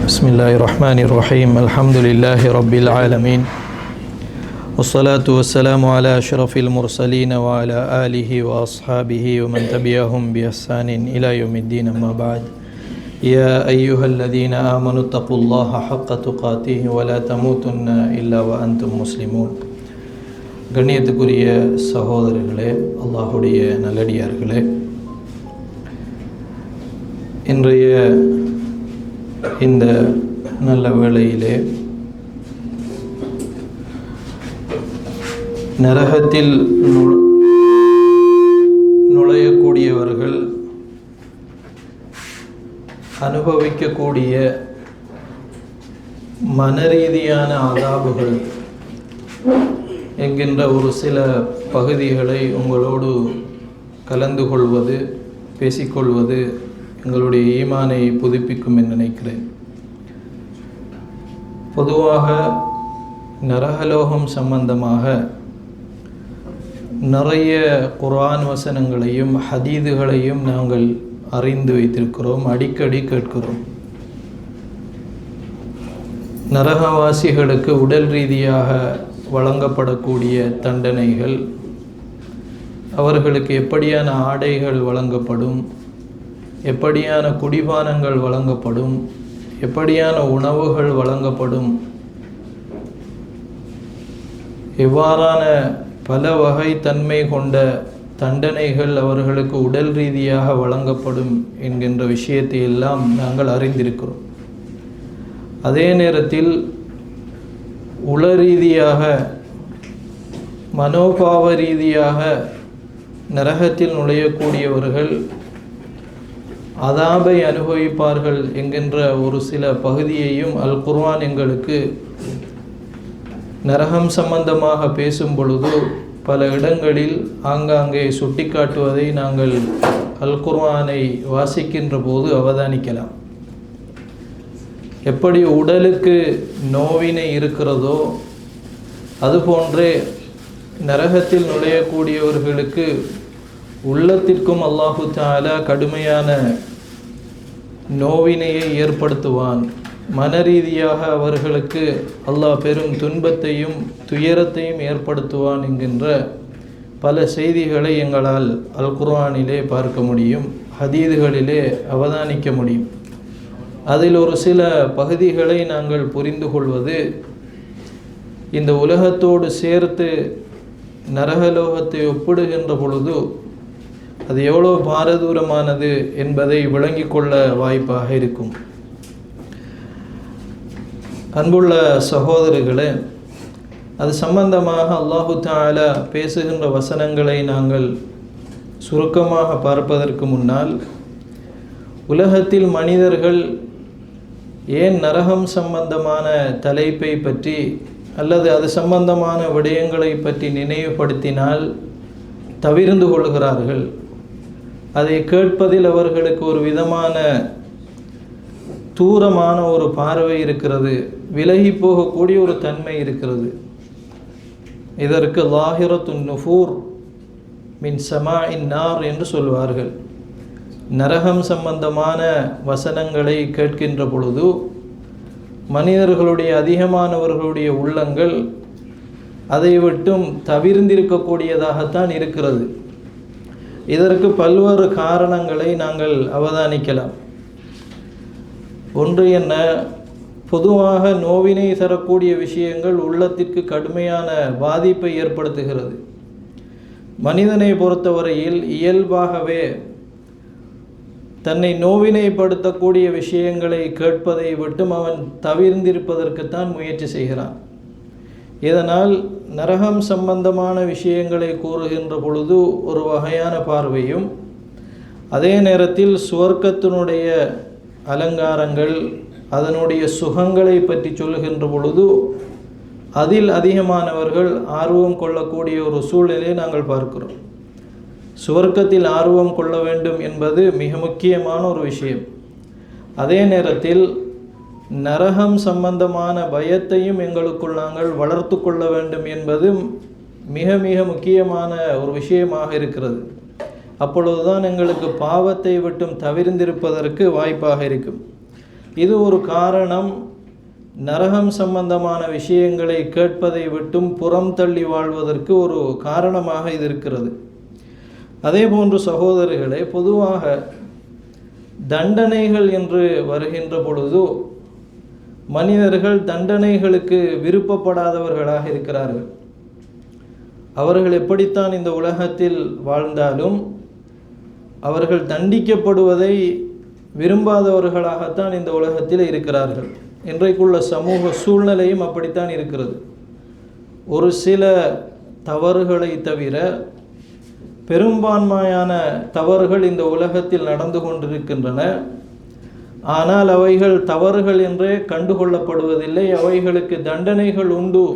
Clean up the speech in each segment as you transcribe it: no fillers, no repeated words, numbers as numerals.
بسم الله الرحمن الرحيم الحمد لله رب العالمين والصلاة والسلام على أشرف المرسلين وعلى آله وأصحابه ومن تبعهم بإحسان إلى يوم الدين أما بعد يا أيها الذين آمنوا اتقوا الله حق تقاته ولا تموتن إلا وأنتم مسلمون. கண்ணியத்துக்குரிய சகோதரர்களே, அல்லாஹுடைய நல்லடியார்களே, இன்றைய இந்த நல்ல வேளையிலே நரகத்தில் நுழையக்கூடியவர்கள் அனுபவிக்கக்கூடிய மனரீதியான அதாபுகள் என்கின்ற ஒரு சில பகுதிகளை உங்களோடு கலந்து கொள்வது, பேசிக்கொள்வது எங்களுடைய ஈமானை புதுப்பிக்கும் என்று நினைக்கிறேன். பொதுவாக நரகலோகம் சம்பந்தமாக நிறைய குர்ஆன் வசனங்களையும் ஹதீதுகளையும் நாங்கள் அறிந்து வைத்திருக்கிறோம், அடிக்கடி கேட்கிறோம். நரகவாசிகளுக்கு உடல் ரீதியாக வழங்கப்படக்கூடிய தண்டனைகள், அவர்களுக்கு எப்படியான ஆடைகள் வழங்கப்படும், எப்படியான குடிபானங்கள் வழங்கப்படும், எப்படியான உணவுகள் வழங்கப்படும், எவ்வாறான பல வகை தன்மை கொண்ட தண்டனைகள் அவர்களுக்கு உடல் ரீதியாக வழங்கப்படும் என்கின்ற விஷயத்தை எல்லாம் நாங்கள் அறிந்திருக்கிறோம். அதே நேரத்தில் உள ரீதியாக, மனோபாவ ரீதியாக நரகத்தில் நுழையக்கூடியவர்கள் அதாபை அனுபவிப்பார்கள் என்கின்ற ஒரு சில பகுதியையும் அல் குர்ஆன் எங்களுக்கு நரகம் சம்பந்தமாக பேசும் பொழுது பல இடங்களில் ஆங்காங்கே சுட்டிக்காட்டுவதை நாங்கள் அல் குர்ஆனை வாசிக்கின்ற போது அவதானிக்கலாம். எப்படி உடலுக்கு நோவினை இருக்கிறதோ அதுபோன்றே நரகத்தில் நுழையக்கூடியவர்களுக்கு உள்ளத்திற்கும் அல்லாஹு தஆலா கடுமையான நோவினையை ஏற்படுத்துவான். மனரீதியாக அவர்களுக்கு அல்லாஹ் பெரும் துன்பத்தையும் துயரத்தையும் ஏற்படுத்துவான் என்கின்ற பல செய்திகளை எங்களால் அல் குர்ஆனிலே பார்க்க முடியும், ஹதீதுகளிலே அவதானிக்க முடியும். அதில் ஒரு சில பகுதிகளை நாங்கள் புரிந்து கொள்வது, இந்த உலகத்தோடு சேர்த்து நரகலோகத்தை ஒப்பிடுகின்ற பொழுது அது எவ்வளோ பாரதூரமானது என்பதை விளங்கிக் கொள்ள வாய்ப்பாக இருக்கும். அன்புள்ள சகோதரர்களே, அது சம்பந்தமாக அல்லாஹு தஆலா பேசுகின்ற வசனங்களை நாங்கள் சுருக்கமாக பார்ப்பதற்கு முன்னால், உலகத்தில் மனிதர்கள் ஏன் நரகம் சம்பந்தமான தலைப்பை பற்றி அல்லது அது சம்பந்தமான விடயங்களை பற்றி நினைவுபடுத்தினால் தவிர்ந்து கொள்கிறார்கள், அதை கேட்பதில் அவர்களுக்கு ஒரு விதமான தூரமான ஒரு பார்வை இருக்கிறது, விலகி போகக்கூடிய ஒரு தன்மை இருக்கிறது. இதற்கு லாஹிரத்துன் நுஃபூர் மின் சமாஇன் நார் என்று சொல்வார்கள். நரகம் சம்பந்தமான வசனங்களை கேட்கின்ற பொழுது மனிதர்களுடைய அதிகமானவர்களுடைய உள்ளங்கள் அதை விட்டும் தவிர்ந்திருக்கக்கூடியதாகத்தான் இருக்கிறது. இதற்கு பல்வேறு காரணங்களை நாங்கள் அவதானிக்கலாம். ஒன்று என்ன, பொதுவாக நோவினை தரக்கூடிய விஷயங்கள் உள்ளத்திற்கு கடுமையான பாதிப்பை ஏற்படுத்துகிறது. மனிதனை பொறுத்தவரையில் இயல்பாகவே தன்னை நோவினைப்படுத்தக்கூடிய விஷயங்களை கேட்பதை விட்டும் அவன் தவிர்ந்திருப்பதற்குத்தான் முயற்சி செய்கிறான். இதனால் நரகம் சம்பந்தமான விஷயங்களை கூறுகின்ற பொழுது ஒரு வகையான பார்வையும், அதே நேரத்தில் சுவர்க்கத்தினுடைய அலங்காரங்கள், அதனுடைய சுகங்களை பற்றி சொல்லுகின்ற பொழுது அதில் அதிகமானவர்கள் ஆர்வம் கொள்ளக்கூடிய ஒரு சூழ்நிலையை நாங்கள் பார்க்கிறோம். சுவர்க்கத்தில் ஆர்வம் கொள்ள வேண்டும் என்பது மிக முக்கியமான ஒரு விஷயம். அதே நேரத்தில் நரகம் சம்பந்தமான பயத்தையும் எங்களுக்குள் நாங்கள் வளர்த்து கொள்ள வேண்டும் என்பது மிக மிக முக்கியமான ஒரு விஷயமாக இருக்கிறது. அப்பொழுதுதான் எங்களுக்கு பாவத்தை விட்டும் தவிர்ந்திருப்பதற்கு வாய்ப்பாக இருக்கும். இது ஒரு காரணம் நரகம் சம்பந்தமான விஷயங்களை கேட்பதை விட்டும் புறம் தள்ளி வாழ்வதற்கு ஒரு காரணமாக இது இருக்கிறது. அதே போன்று சகோதரர்களே, பொதுவாக தண்டனைகள் என்று வருகின்ற பொழுது மனிதர்கள் தண்டனைகளுக்கு விருப்பப்படாதவர்களாக இருக்கிறார்கள். அவர்கள் எப்படித்தான் இந்த உலகத்தில் வாழ்ந்தாலும் அவர்கள் தண்டிக்கப்படுவதை விரும்பாதவர்களாகத்தான் இந்த உலகத்தில் இருக்கிறார்கள். இன்றைக்குள்ள சமூக சூழ்நிலையும் அப்படித்தான் இருக்கிறது. ஒரு சில தவறுகளை தவிர பெரும்பான்மையான தவறுகள் இந்த உலகத்தில் நடந்து கொண்டிருக்கின்றன. ஆனால் அவைகள் தவறுகள் என்றே கண்டுகொள்ளப்படுவதில்லை. அவைகளுக்கு தண்டனைகள் உண்டு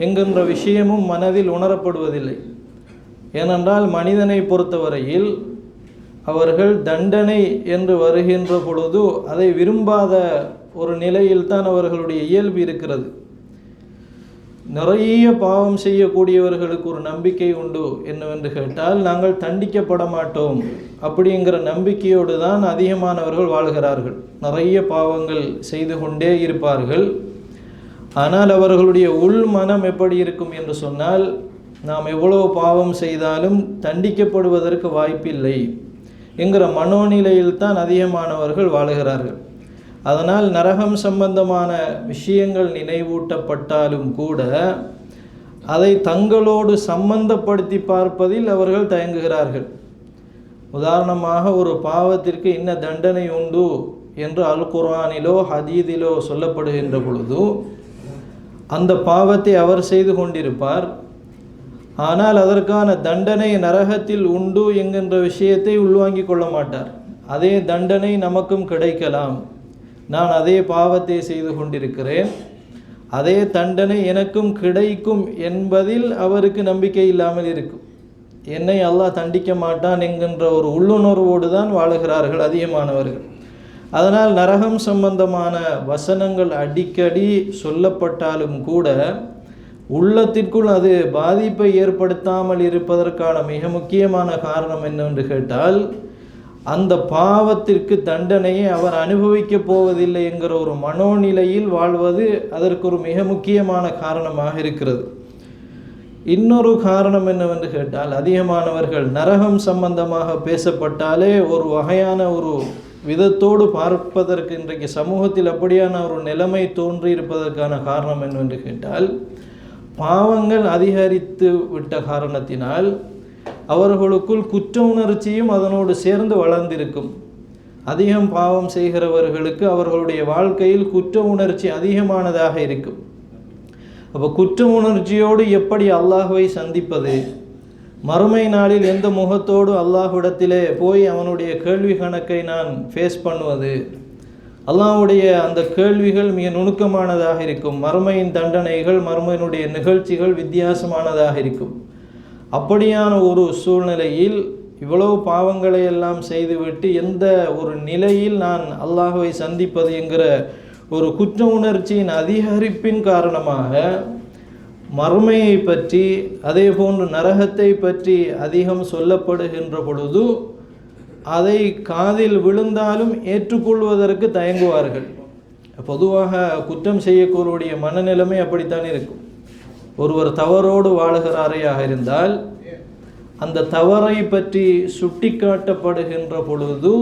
என்கின்ற விஷயமும் மனதில் உணரப்படுவதில்லை. ஏனென்றால் மனிதனை பொறுத்தவரையில் அவர்கள் தண்டனை என்று வருகின்ற பொழுது அதை விரும்பாத ஒரு நிலையில்தான் அவர்களுடைய இயல்பு இருக்கிறது. நிறைய பாவம் செய்யக்கூடியவர்களுக்கு ஒரு நம்பிக்கை உண்டு. என்னவென்று கேட்டால், நாங்கள் தண்டிக்கப்பட மாட்டோம் அப்படிங்கிற நம்பிக்கையோடு தான் அதிகமானவர்கள் வாழ்கிறார்கள். நிறைய பாவங்கள் செய்து கொண்டே இருப்பார்கள். ஆனால் அவர்களுடைய உள் மனம் எப்படி இருக்கும் என்று சொன்னால், நாம் எவ்வளோ பாவம் செய்தாலும் தண்டிக்கப்படுவதற்கு வாய்ப்பில்லை என்கிற மனோநிலையில்தான் அதிகமானவர்கள் வாழுகிறார்கள். அதனால் நரகம் சம்பந்தமான விஷயங்கள் நினைவூட்டப்பட்டாலும் கூட அதை தங்களோடு சம்பந்தப்படுத்தி பார்ப்பதில் அவர்கள் தயங்குகிறார்கள். உதாரணமாக, ஒரு பாவத்திற்கு இன்ன தண்டனை உண்டு என்று அல் குர்ஆனிலோ ஹதீதிலோ சொல்லப்படுகின்ற பொழுது அந்த பாவத்தை அவர் செய்து கொண்டிருப்பார். ஆனால் அதற்கான தண்டனை நரகத்தில் உண்டு என்கின்ற விஷயத்தை உள்வாங்கிக் கொள்ள மாட்டார். அதே தண்டனை நமக்கும் கிடைக்கலாம், நான் அதே பாவத்தை செய்து கொண்டிருக்கிறேன், அதே தண்டனை எனக்கும் கிடைக்கும் என்பதில் அவருக்கு நம்பிக்கை இல்லாமல் இருக்கும். என்னை அல்லாஹ் தண்டிக்க மாட்டான் என்கின்ற ஒரு உள்ளுணர்வோடு தான் வாழுகிறார்கள் அதிகமானவர்கள். அதனால் நரகம் சம்பந்தமான வசனங்கள் அடிக்கடி சொல்லப்பட்டாலும் கூட உள்ளத்திற்குள் அது பாதிப்பை ஏற்படுத்தாமல் இருப்பதற்கான மிக முக்கியமான காரணம் என்னவென்று கேட்டால், அந்த பாவத்திற்கு தண்டனையை அவர் அனுபவிக்கப் போவதில்லை என்கிற ஒரு மனோநிலையில் வாழ்வது அதற்கு ஒரு மிக முக்கியமான காரணமாக இருக்கிறது. இன்னொரு காரணம் என்னவென்று கேட்டால், அதிகமானவர்கள் நரகம் சம்பந்தமாக பேசப்பட்டாலே ஒரு வகையான ஒரு விதத்தோடு பார்ப்பதற்கு இன்றைக்கு சமூகத்தில் அப்படியான ஒரு நிலைமை தோன்றி இருப்பதற்கான காரணம் என்னவென்று கேட்டால், பாவங்கள் அதிகரித்து விட்ட காரணத்தினால் அவர்களுக்குள் குற்ற உணர்ச்சியும் அதனோடு சேர்ந்து வளர்ந்திருக்கும். அதிகம் பாவம் செய்கிறவர்களுக்கு அவர்களுடைய வாழ்க்கையில் குற்ற உணர்ச்சி அதிகமானதாக இருக்கும். அப்போ குற்ற உணர்ச்சியோடு எப்படி அல்லாஹ்வை சந்திப்பது, மறுமை நாளில் எந்த முகத்தோடு அல்லாஹ்விடத்திலே போய் அவனுடைய கேள்வி கணக்கை நான் ஃபேஸ் பண்ணுவது, அல்லாஹ்வுடைய அந்த கேள்விகள் மிக நுணுக்கமானதாக இருக்கும். மறுமையின் தண்டனைகள், மறுமையினுடைய நிகழ்ச்சிகள் வித்தியாசமானதாக இருக்கும். அப்படியான ஒரு சூழ்நிலையில் இவ்வளவு பாவங்களை எல்லாம் செய்துவிட்டு எந்த ஒரு நிலையில் நான் அல்லாஹ்வை சந்திப்பது என்கிற ஒரு குற்ற உணர்ச்சியின் அதிகரிப்பின் காரணமாக மறுமையை பற்றி, அதே போன்று நரகத்தை பற்றி அதிகம் சொல்லப்படுகின்ற பொழுது அதை காதில் விழுந்தாலும் ஏற்றுக்கொள்வதற்கு தயங்குவார்கள். பொதுவாக குற்றம் செய்யக்கூடிய மனநிலைமை அப்படித்தான் இருக்கும். ஒருவர் தவறோடு வாழுகிறாரையாக இருந்தால் அந்த தவறை பற்றி சுட்டி காட்டப்படுகின்ற பொழுது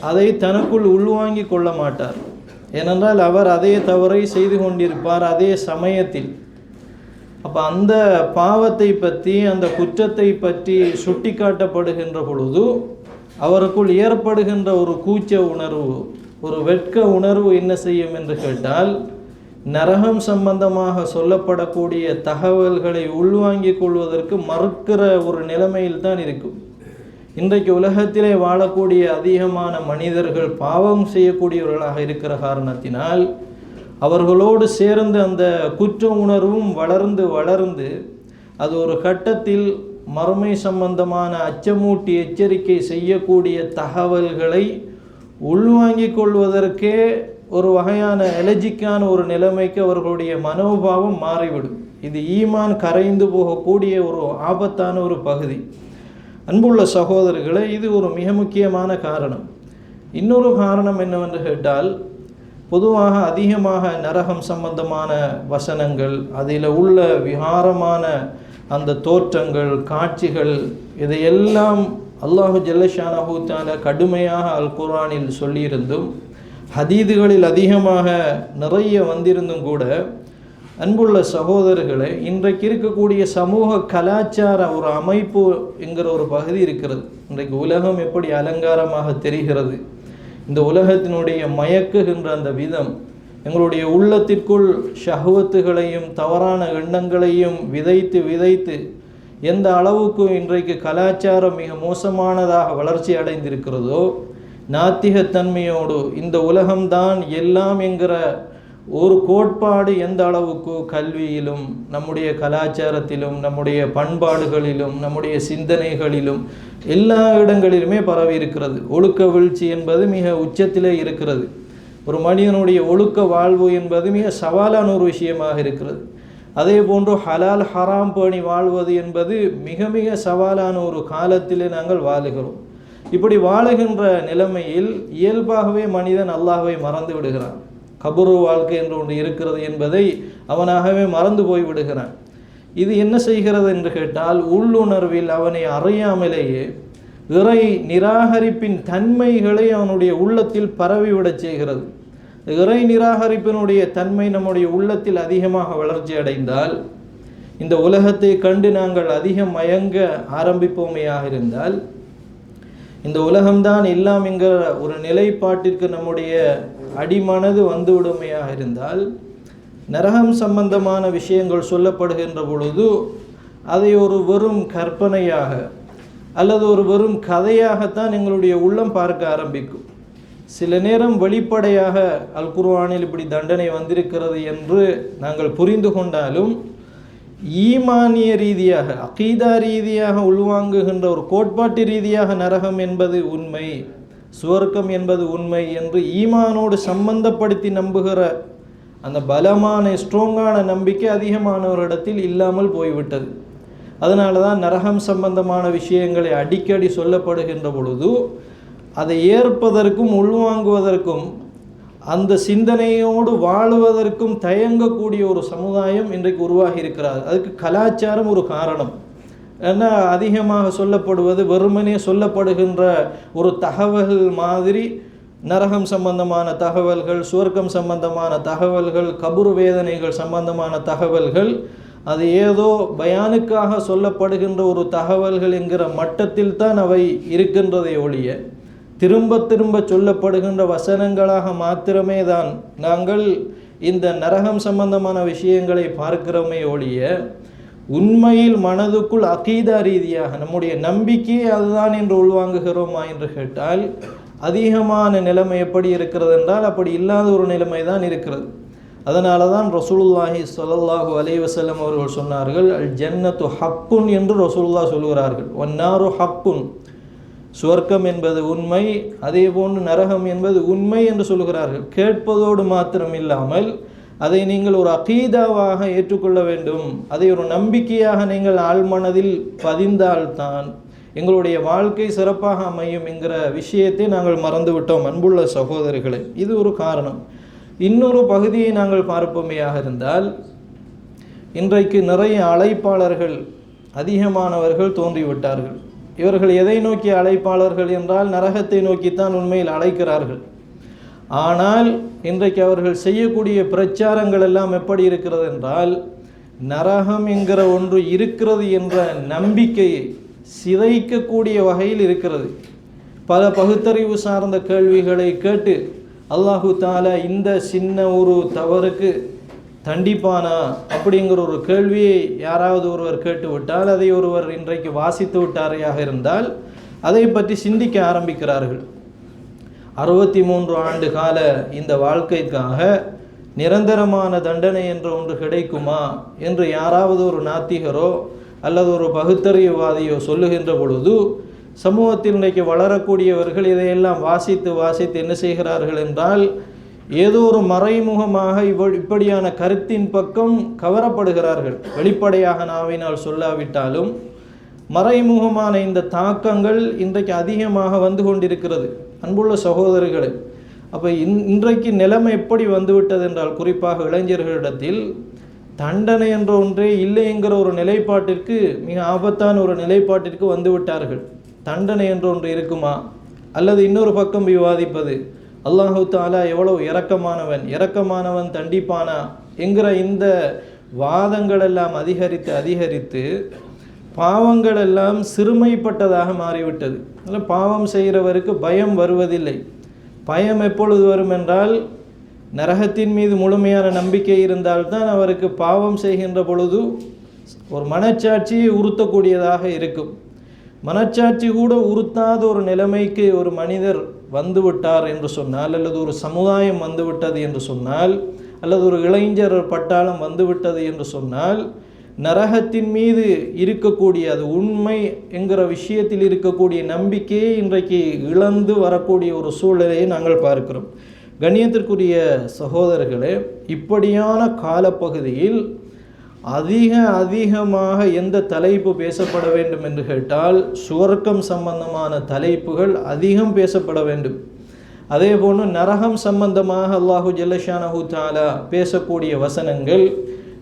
அதை தனக்குள் உள்வாங்கி கொள்ள மாட்டார். ஏனென்றால் அவர் அதே தவறை செய்து கொண்டிருப்பார் அதே சமயத்தில். அப்போ அந்த பாவத்தை பற்றி, அந்த குற்றத்தை பற்றி சுட்டி காட்டப்படுகின்ற பொழுது அவருக்குள் ஏற்படுகின்ற ஒரு கூச்ச உணர்வு, ஒரு வெட்க உணர்வு என்ன செய்யும் என்று கேட்டால், நரகம் சம்பந்தமாக சொல்லப்படக்கூடிய தகவல்களை உள்வாங்கிக் கொள்வதற்கு மறுக்கிற ஒரு நிலைமையில் தான் இருக்கும். இன்றைக்கு உலகத்திலே வாழக்கூடிய அதிகமான மனிதர்கள் பாவம் செய்யக்கூடியவர்களாக இருக்கிற காரணத்தினால் அவர்களோடு சேர்ந்து அந்த குற்ற உணர்வும் வளர்ந்து வளர்ந்து அது ஒரு கட்டத்தில் மறுமை சம்பந்தமான அச்சமூட்டி எச்சரிக்கை செய்யக்கூடிய தகவல்களை உள்வாங்கிக் கொள்வதற்கே ஒரு வகையான எலர்ஜிக்கான ஒரு நிலைமைக்கு அவர்களுடைய மனோபாவம் மாறிவிடும். இது ஈமான் கரைந்து போகக்கூடிய ஒரு ஆபத்தான ஒரு பகுதி. அன்புள்ள சகோதரர்களே, இது ஒரு மிக முக்கியமான காரணம். இன்னொரு காரணம் என்னவென்று கேட்டால், பொதுவாக அதிகமாக நரகம் சம்பந்தமான வசனங்கள், அதில் உள்ள விகாரமான அந்த தோற்றங்கள், காட்சிகள், இதையெல்லாம் அல்லாஹு ஜல்லஷானஹு தஆலா கடுமையாக அல் குர்ஆனில் சொல்லியிருந்தும், ஹதீதுகளில் அதிகமாக நிறைய வந்திருந்தும் கூட, அன்புள்ள சகோதரர்களே, இன்றைக்கு இருக்கக்கூடிய சமூக கலாச்சார ஒரு அமைப்பு என்கிற ஒரு பகுதி இருக்கிறது. இன்றைக்கு உலகம் எப்படி அலங்காரமாக தெரிகிறது, இந்த உலகத்தினுடைய மயக்குகின்ற அந்த விதம், எங்களுடைய உள்ளத்திற்குள் ஷஹ்வத்துகளையும் தவறான எண்ணங்களையும் விதைத்து விதைத்து எந்த அளவுக்கு இன்றைக்கு கலாச்சாரம் மிக மோசமானதாக வளர்ச்சி அடைந்திருக்கிறதோ, நாத்திகத்தன்மையோடு இந்த உலகம்தான் எல்லாம் என்கிற ஒரு கோட்பாடு எந்த அளவுக்கு கல்வியிலும் நம்முடைய கலாச்சாரத்திலும் நம்முடைய பண்பாடுகளிலும் நம்முடைய சிந்தனைகளிலும் எல்லா இடங்களிலுமே பரவி இருக்கிறது. ஒழுக்க வீழ்ச்சி என்பது மிக உச்சத்திலே இருக்கிறது. ஒரு மனிதனுடைய ஒழுக்க வாழ்வு என்பது மிக சவாலான ஒரு விஷயமாக இருக்கிறது. அதே போன்று ஹலால் ஹராம் பேணி வாழ்வது என்பது மிக மிக சவாலான ஒரு காலத்திலே நாங்கள் வாழுகிறோம். இப்படி வாழுகின்ற நிலைமையில் இயல்பாகவே மனிதன் அல்லாஹ்வை மறந்து விடுகிறான். கபரு வாழ்க்கை என்று ஒன்று இருக்கிறது என்பதை அவனாகவே மறந்து போய் விடுகிறான். இது என்ன செய்கிறது என்று கேட்டால், உள்ளுணர்வில் அவனை அறியாமலேயே இறை நிராகரிப்பின் தன்மைகளை அவனுடைய உள்ளத்தில் பரவிவிடச் செய்கிறது. இறை நிராகரிப்பினுடைய தன்மை நம்முடைய உள்ளத்தில் அதிகமாக வளர்ச்சி அடைந்தால், இந்த உலகத்தை கண்டு நாங்கள் அதிகம் மயங்க ஆரம்பிப்போமையாக இருந்தால், இந்த உலகம்தான் எல்லாம் என்கிற ஒரு நிலைப்பாட்டிற்கு நம்முடைய அடிமனது வந்துவிடுமையாக இருந்தால், நரகம் சம்பந்தமான விஷயங்கள் சொல்லப்படுகின்ற பொழுது அதை ஒரு வெறும் கற்பனையாக அல்லது ஒரு வெறும் கதையாகத்தான் எங்களுடைய உள்ளம் பார்க்க ஆரம்பிக்கும். சில நேரம் வெளிப்படையாக அல் குர்ஆனில் இப்படி தண்டனை வந்திருக்கிறது என்று நாங்கள் புரிந்து கொண்டாலும், ஈமானிய ரீதியாக அகீதா ரீதியாக உள்வாங்குகின்ற ஒரு கோட்பாட்டு ரீதியாக நரகம் என்பது உண்மை, சுவர்க்கம் என்பது உண்மை என்று ஈமானோடு சம்பந்தப்படுத்தி நம்புகிற அந்த பலமான ஸ்ட்ராங்கான நம்பிக்கை அதிகமானவரிடத்தில் இல்லாமல் போய்விட்டது. அதனால தான் நரகம் சம்பந்தமான விஷயங்களை அடிக்கடி சொல்லப்படுகின்ற பொழுது அதை ஏற்பதற்கும் உள்வாங்குவதற்கும் அந்த சிந்தனையோடு வாழுவதற்கும் தயங்கக்கூடிய ஒரு சமுதாயம் இன்றைக்கு உருவாகி இருக்கிறார். அதுக்கு கலாச்சாரம் ஒரு காரணம். ஏன்னா அதிகமாக சொல்லப்படுவது வெறுமனே சொல்லப்படுகின்ற ஒரு தகவல் மாதிரி நரகம் சம்பந்தமான தகவல்கள், சுவர்க்கம் சம்பந்தமான தகவல்கள், கபுர் வேதனைகள் சம்பந்தமான தகவல்கள், அது ஏதோ பயானுக்காக சொல்லப்படுகின்ற ஒரு தகவல்கள் என்கிற மட்டத்தில் தான் அவை இருக்கின்றதை ஒழிய, திரும்ப திரும்ப சொல்லப்படுகின்ற வசனங்களாக மாத்திரமே தான் நாங்கள் இந்த நரகம் சம்பந்தமான விஷயங்களை பார்க்கிறோமே ஒழிய, உண்மையில் மனதுக்குள் அகீதா ரீதியாக நம்முடைய நம்பிக்கையே அதுதான் என்று உள்வாங்குகிறோமா என்று கேட்டால், அதிகமான நிலைமை எப்படி இருக்கிறது என்றால் அப்படி இல்லாத ஒரு நிலைமை தான் இருக்கிறது. அதனால தான் ரசூலுல்லாஹி ஸல்லல்லாஹு அலைஹி வஸல்லம் அவர்கள் சொன்னார்கள், அல் ஜன்னத்து ஹக்குன் என்று ரசூலுல்லாஹ் சொல்கிறார்கள். வன்னாரு ஹக்குன், சுவர்க்கம் என்பது உண்மை, அதே போன்று நரகம் என்பது உண்மை என்று சொல்கிறார்கள். கேட்பதோடு மாத்திரம் இல்லாமல் அதை நீங்கள் ஒரு அகீதாவாக ஏற்றுக்கொள்ள வேண்டும். அதை ஒரு நம்பிக்கையாக நீங்கள் ஆழ்மனதில் பதிந்தால்தான் எங்களுடைய வாழ்க்கை சிறப்பாக அமையும் என்கிற விஷயத்தை நாங்கள் மறந்துவிட்டோம். அன்புள்ள சகோதரர்களே, இது ஒரு காரணம். இன்னொரு பகுதியை நாங்கள் பார்ப்போமையாக இருந்தால், இன்றைக்கு நிறைய அழைப்பாளர்கள் அதிகமானவர்கள் தோன்றிவிட்டார்கள். இவர்கள் எதை நோக்கி அழைப்பாளர்கள் என்றால் நரகத்தை நோக்கித்தான் உண்மையில் அழைக்கிறார்கள். ஆனால் இன்றைக்கு அவர்கள் செய்யக்கூடிய பிரச்சாரங்கள் எல்லாம் எப்படி இருக்கிறது என்றால், நரகம் என்கிற ஒன்று இருக்கிறது என்ற நம்பிக்கையை சிதைக்கக்கூடிய வகையில் இருக்கிறது. பல பகுத்தறிவு சார்ந்த கேள்விகளை கேட்டு அல்லாஹு தாலா இந்த சின்ன ஒரு தவறுக்கு தண்டிப்பானா அப்படிங்கிற ஒரு கேள்வியை யாராவது ஒருவர் கேட்டுவிட்டால், அதை ஒருவர் இன்றைக்கு வாசித்து விட்டாரையாக இருந்தால் அதை பற்றி சிந்திக்க ஆரம்பிக்கிறார்கள். 63 ஆண்டு கால இந்த வாழ்க்கைக்காக நிரந்தரமான தண்டனை என்று ஒன்று கிடைக்குமா என்று யாராவது ஒரு நாத்திகரோ அல்லது ஒரு பகுத்தறிவுவாதியோ சொல்லுகின்ற பொழுது, சமூகத்தில் இன்றைக்கு வளரக்கூடியவர்கள் இதையெல்லாம் வாசித்து என்ன செய்கிறார்கள் என்றால், ஏதோ ஒரு மறைமுகமாக இப்படியான கருத்தின் பக்கம் கவரப்படுகிறார்கள். வெளிப்படையாக நாவினால் சொல்லாவிட்டாலும் மறைமுகமான இந்த தாக்கங்கள் இன்றைக்கு அதிகமாக வந்து கொண்டிருக்கிறது. அன்புள்ள சகோதரர்களே, அப்போ இன்றைக்கு நிலைமை எப்படி வந்துவிட்டது என்றால், குறிப்பாக இளைஞர்களிடத்தில் தண்டனை என்ற ஒன்றே இல்லை என்கிற ஒரு நிலைப்பாட்டிற்கு, மிக ஆபத்தான ஒரு நிலைப்பாட்டிற்கு வந்து விட்டார்கள். தண்டனை என்ற ஒன்று இருக்குமா? அல்லது இன்னொரு பக்கம் விவாதிப்பது, அல்லாஹு தாலா எவ்வளவு இரக்கமானவன் தண்டிப்பானா என்கிற இந்த வாதங்கள் எல்லாம் அதிகரித்து பாவங்கள் எல்லாம் சிறுமைப்பட்டதாக மாறிவிட்டது. அதில் பாவம் செய்கிறவருக்கு பயம் வருவதில்லை. பயம் எப்பொழுது வரும் என்றால், நரகத்தின் மீது முழுமையான நம்பிக்கை இருந்தால்தான் அவருக்கு பாவம் செய்கின்ற பொழுது ஒரு மனச்சாட்சியை உறுத்தக்கூடியதாக இருக்கும். மனச்சாட்சி கூட உறுத்தாத ஒரு நிலைமைக்கு ஒரு மனிதர் வந்துவிட்டார் என்று சொன்னால், அல்லது ஒரு சமுதாயம் வந்துவிட்டது என்று சொன்னால், அல்லது ஒரு இளைஞர் பட்டாளம் வந்துவிட்டது என்று சொன்னால், நரகத்தின் மீது இருக்கக்கூடிய அது உண்மை என்கிற விஷயத்தில் இருக்கக்கூடிய நம்பிக்கையை இன்றைக்கு இழந்து வரக்கூடிய ஒரு சூழ்நிலையை நாங்கள் பார்க்கிறோம். கண்ணியத்திற்குரிய சகோதரர்களே, இப்படியான காலப்பகுதியில் அதிகமாக எந்த தலைப்பு பேசப்பட வேண்டும் என்று கேட்டால், சுவர்க்கம் சம்பந்தமான தலைப்புகள் அதிகம் பேசப்பட வேண்டும். அதே போன்று நரகம் சம்பந்தமாக அல்லாஹு ஜல்லஷானஹு தஆலா பேசக்கூடிய வசனங்கள்,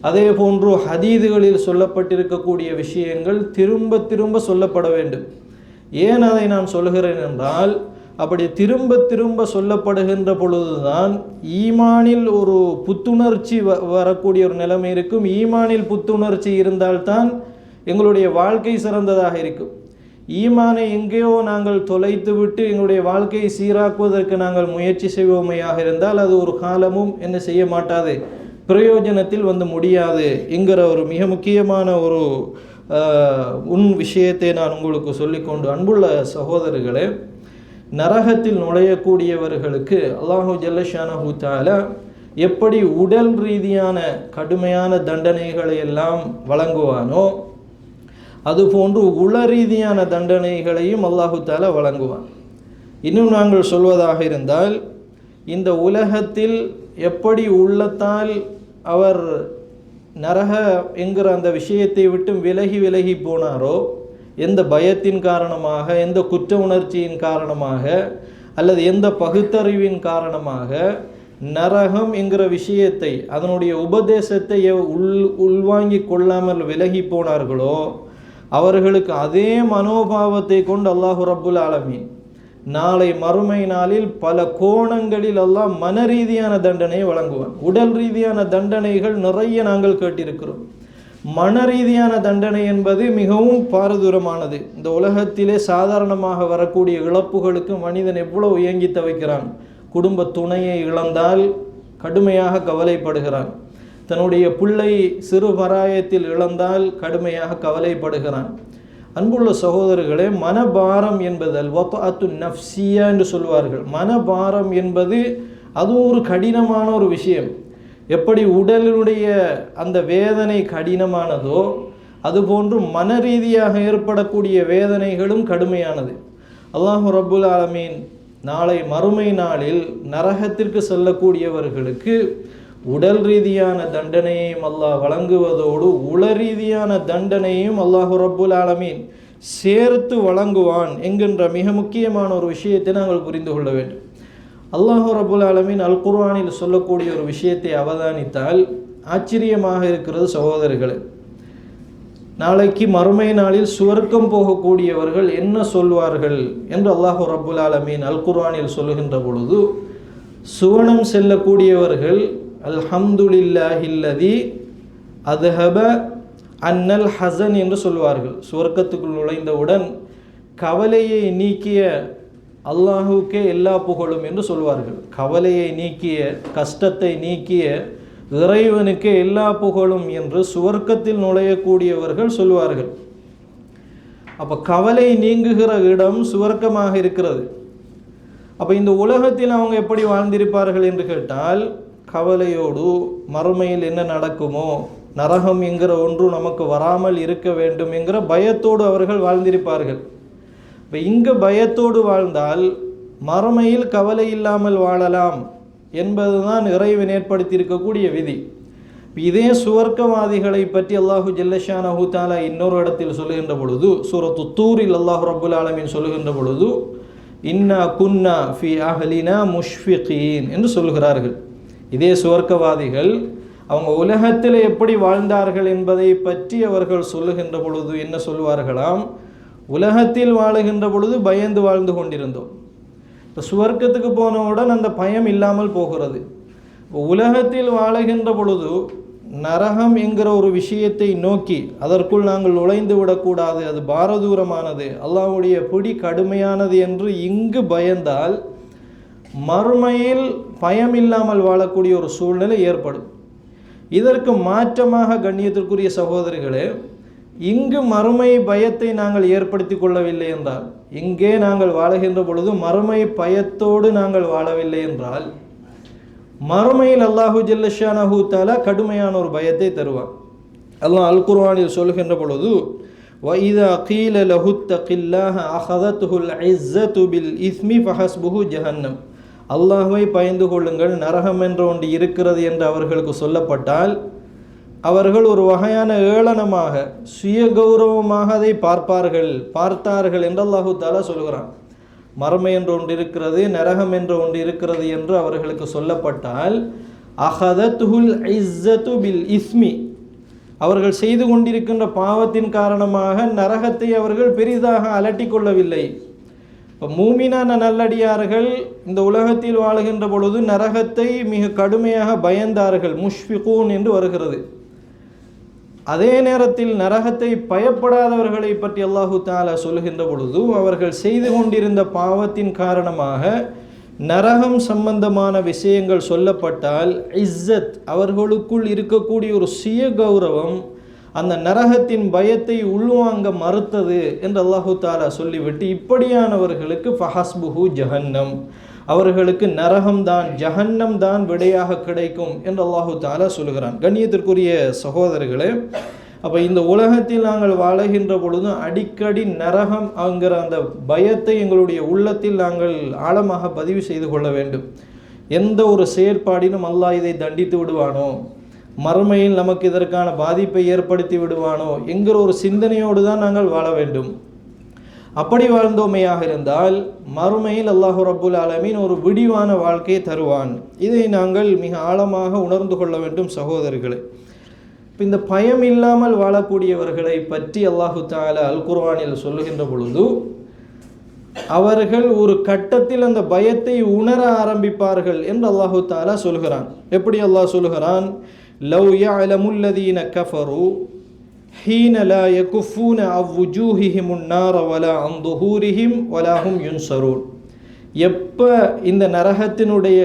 அதே போன்று ஹதீதுகளில் சொல்லப்பட்டிருக்கக்கூடிய விஷயங்கள் திரும்ப சொல்லப்பட வேண்டும். ஏன் அதை நான் சொல்கிறேன் என்றால், அப்படி திரும்ப சொல்லப்படுகின்ற பொழுதுதான் ஈமானில் ஒரு புத்துணர்ச்சி வரக்கூடிய ஒரு நிலைமை இருக்கும். ஈமானில் புத்துணர்ச்சி இருந்தால்தான் எங்களுடைய வாழ்க்கை சிறந்ததாக இருக்கும். ஈமானை எங்கேயோ நாங்கள் தொலைத்து விட்டு எங்களுடைய வாழ்க்கையை சீராக்குவதற்கு நாங்கள் முயற்சி செய்வோமையாக இருந்தால், அது ஒரு காலமும் என்ன செய்ய மாட்டாது, பிரயோஜனத்தில் வந்து முடியாது என்கிற ஒரு மிக முக்கியமான ஒரு விஷயத்தை நான் உங்களுக்கு சொல்லிக்கொண்டு, அன்புள்ள சகோதரர்களே, நரகத்தில் நுழையக்கூடியவர்களுக்கு அல்லாஹு ஜல்லஷானஹு தஆலா எப்படி உடல் ரீதியான கடுமையான தண்டனைகளை எல்லாம் வழங்குவானோ, அதுபோன்று உள ரீதியான தண்டனைகளையும் அல்லாஹு தஆலா வழங்குவான். இன்னும் நாங்கள் சொல்வதாக இருந்தால், இந்த உலகத்தில் எப்படி உள்ளத்தால் அவர் நரக என்கிற அந்த விஷயத்தை விட்டு விலகி போனாரோ, எந்த பயத்தின் காரணமாக, எந்த குற்ற உணர்ச்சியின் காரணமாக, அல்லது எந்த பகுத்தறிவின் காரணமாக நரகம் என்கிற விஷயத்தை, அதனுடைய உபதேசத்தை உள்வாங்கி கொள்ளாமல் விலகி போனார்களோ, அவர்களுக்கு அதே மனோபாவத்தை கொண்டு அல்லாஹு ரப்புல் ஆலமீன் நாளை மறுமை நாளில் பல கோணங்களில் அல்லாஹ் மன ரீதியான தண்டனையை வழங்குவான். உடல் ரீதியான தண்டனைகள் நிறைய நாங்கள் கேட்டிருக்கிறோம். மன ரீதியான தண்டனை என்பது மிகவும் பாரதூரமானது. இந்த உலகத்திலே சாதாரணமாக வரக்கூடிய இழப்புகளுக்கு மனிதன் எவ்வளவு இயங்கி தவிக்கிறான். குடும்ப துணையை இழந்தால் கடுமையாக கவலைப்படுகிறான். தன்னுடைய பிள்ளை சிறு பராயத்தில் இழந்தால் கடுமையாக கவலைப்படுகிறான். அன்புள்ள சகோதரர்களே, மனபாரம் என்பது அல்-வத்அத்து நஃப்ஸியா என்று சொல்வார்கள். மனபாரம் என்பது அது ஒரு கடினமான ஒரு விஷயம். எப்படி உடலினுடைய அந்த வேதனை கடினமானதோ, அதுபோன்று மன ரீதியாக ஏற்படக்கூடிய வேதனைகளும் கடுமையானது. அல்லாஹு ரப்புல் ஆலமீன் நாளை மறுமை நாளில் நரகத்திற்கு செல்லக்கூடியவர்களுக்கு உடல் ரீதியான தண்டனையையும் அல்லாஹ் வழங்குவதோடு உள ரீதியான தண்டனையும் அல்லாஹு ரப்புல் ஆலமீன் சேர்த்து வழங்குவான் என்கின்ற மிக முக்கியமான ஒரு விஷயத்தை நாங்கள் புரிந்து கொள்ள வேண்டும். அல்லாஹு ரப்புல் ஆலமீன் அல் குர்ஆனில் சொல்லக்கூடிய ஒரு விஷயத்தை அவதானித்தால் ஆச்சரியமாக இருக்கிறது சகோதரர்களே. நாளைக்கு மறுமை நாளில் சுவர்க்கம் போகக்கூடியவர்கள் என்ன சொல்வார்கள் என்று அல்லாஹு ரப்புல் ஆலமீன் அல் குர்ஆனில் சொல்லுகின்ற பொழுது, சுவனம் செல்லக்கூடியவர்கள் அல்ஹம்துலில்லாஹில்லதி அதுஹப அன்னல் ஹசன் என்று சொல்வார்கள். சுவர்க்கத்துக்குள் நுழைந்தவுடன் கவலையை நீக்கிய அல்லாஹுக்கே எல்லா புகழும் என்று சொல்வார்கள். கவலையை நீக்கிய, கஷ்டத்தை நீக்கிய இறைவனுக்கே எல்லா புகழும் என்று சுவர்க்கத்தில் நுழையக்கூடியவர்கள் சொல்வார்கள். அப்போ கவலை நீங்குகிற இடம் சுவர்க்கமாக இருக்கிறது. அப்போ இந்த உலகத்தில் அவங்க எப்படி வாழ்ந்திருப்பார்கள் என்று கேட்டால், கவலையோடு மறுமையில் என்ன நடக்குமோ, நரகம் என்கிற ஒன்று நமக்கு வராமல் இருக்க வேண்டும் என்கிற பயத்தோடு அவர்கள் வாழ்ந்திருப்பார்கள். இப்போ இங்கு பயத்தோடு வாழ்ந்தால் மறுமையில் கவலை இல்லாமல் வாழலாம் என்பதுதான் இறைவன் ஏற்படுத்தியிருக்கக்கூடிய விதி. இதே சுவர்க்கவாதிகளை பற்றி அல்லாஹு ஜல்லஷானஹு தஆலா இன்னொரு இடத்தில் சொல்லுகின்ற பொழுது, சூரத்து தூரில் அல்லாஹு ரப்புல் ஆலமீன் சொல்லுகின்ற பொழுது, இன்னா குன்னா ஃபி அஹ்லினா முஷ்ஃபிகீன் என்று சொல்கிறார்கள். இதே சுவர்க்கவாதிகள் அவங்க உலகத்தில் எப்படி வாழ்ந்தார்கள் என்பதை பற்றி அவர்கள் சொல்லுகின்ற பொழுது என்ன சொல்வார்களாம், உலகத்தில் வாழுகின்ற பொழுது பயந்து வாழ்ந்து கொண்டிருந்தோம். இப்போ சுவர்க்கத்துக்கு போனவுடன் அந்த பயம் இல்லாமல் போகிறது. இப்போ உலகத்தில் வாழுகின்ற பொழுது நரகம் என்கிற ஒரு விஷயத்தை நோக்கி அதற்குள் நாங்கள் நுழைந்து விடக்கூடாது, அது பாரதூரமானது, அல்லாஹ்வுடைய பிடி கடுமையானது என்று இங்கு பயந்தால் மறுமையில் பயம் இல்லாமல் வாழக்கூடிய ஒரு சூழ்நிலை ஏற்படும். இதற்கு மாற்றமாக கண்ணியத்திற்குரிய சகோதரிகளே, இங்கு மறுமை பயத்தை நாங்கள் ஏற்படுத்தி கொள்ளவில்லை என்றால், இங்கே நாங்கள் வாழுகின்ற பொழுது மறுமை பயத்தோடு நாங்கள் வாழவில்லை என்றால், மறுமையில் அல்லாஹு ஜல்ல ஷானஹு தஆலா கடுமையான ஒரு பயத்தை தருவார். அல்லாஹ் அல் குர்ஆனில் சொல்கின்ற பொழுது, وَإِذَا قِيلَ لَهُ اتَّقِ اللَّهَ أَخَذَتْهُ الْعِزَّةُ بِالْإِثْمِ فَحَسْبُهُ جَهَنَّمْ. அல்லாஹ்வை பயந்து கொள்ளுங்கள், நரகம் என்ற ஒன்று இருக்கிறது என்று அவர்களுக்கு சொல்லப்பட்டால் அவர்கள் ஒரு வகையான ஏளனமாக சுய கௌரவமாக அதை பார்த்தார்கள் என்று அல்லாஹு தஆலா சொல்கிறான். மறுமை என்று ஒன்று இருக்கிறது, நரகம் என்று ஒன்று இருக்கிறது என்று அவர்களுக்கு சொல்லப்பட்டால் அஹதத்துல் இஸ்ஸத்து பில் இஸ்மி, அவர்கள் செய்து கொண்டிருக்கின்ற பாவத்தின் காரணமாக நரகத்தை அவர்கள் பெரிதாக அலட்டி கொள்ளவில்லை. இப்போ மூமினான நல்லடியார்கள் இந்த உலகத்தில் வாழுகின்ற பொழுது நரகத்தை மிக கடுமையாக பயந்தார்கள், முஷ்ஃபிகூன் என்று வருகிறது. அதே நேரத்தில் நரகத்தை பயப்படாதவர்களை பற்றி அல்லாஹு தஆலா சொல்கின்ற பொழுது அவர்கள் செய்து கொண்டிருந்த பாவத்தின் காரணமாக நரகம் சம்பந்தமான விஷயங்கள் சொல்லப்பட்டால் இஸ்ஸத், அவர்களுக்குள் இருக்கக்கூடிய ஒரு சுய கௌரவம் அந்த நரகத்தின் பயத்தை உள்வாங்க மறுத்தது என்று அல்லாஹு தஆலா சொல்லிவிட்டு, இப்படியானவர்களுக்கு ஃபஹஸ்புஹு ஜஹன்னம், அவர்களுக்கு நரகம்தான் ஜஹன்னம் தான் விடையாக கிடைக்கும் என்று அல்லாஹு தஆலா சொல்கிறான். கண்ணியத்திற்குரிய சகோதரர்களே, அப்போ இந்த உலகத்தில் நாங்கள் வாழுகின்ற பொழுது அடிக்கடி நரகம் என்கிற அந்த பயத்தை எங்களுடைய உள்ளத்தில் நாங்கள் ஆழமாக பதிவு செய்து கொள்ள வேண்டும். எந்த ஒரு செயற்பாடிலும் அல்லாஹ் இதை தண்டித்து விடுவானோ, மறுமையில் நமக்கு இதற்கான பாதிப்பை ஏற்படுத்தி விடுவானோ என்கிற ஒரு சிந்தனையோடு தான் நாங்கள் வாழ வேண்டும். அப்படி வாழ்ந்தோமையாக இருந்தால் மறுமையில் அல்லாஹு ரப்புல் ஆலமீன் ஒரு விடிவான வாழ்க்கையை தருவான். இதை நாங்கள் மிக ஆழமாக உணர்ந்து கொள்ள வேண்டும் சகோதரர்களே. இப்போ இந்த பயம் இல்லாமல் வாழக்கூடியவர்களை பற்றி அல்லாஹு தஆலா அல் குர்ஆனில் சொல்லுகின்ற பொழுது அவர்கள் ஒரு கட்டத்தில் அந்த பயத்தை உணர ஆரம்பிப்பார்கள் என்று அல்லாஹு தஆலா சொல்கிறான். எப்படி அல்லாஹ் சொல்கிறான், லவ் யஅலமுல்லதீன கஃபரு ஹீன லா யகுஃபூன அவ்வுஜூஹிஹிமுன் நார வலா அன் துஹூரிஹிம் வலா ஹும் யுன்ஸரூன். எப்போ இந்த நரகத்தினுடைய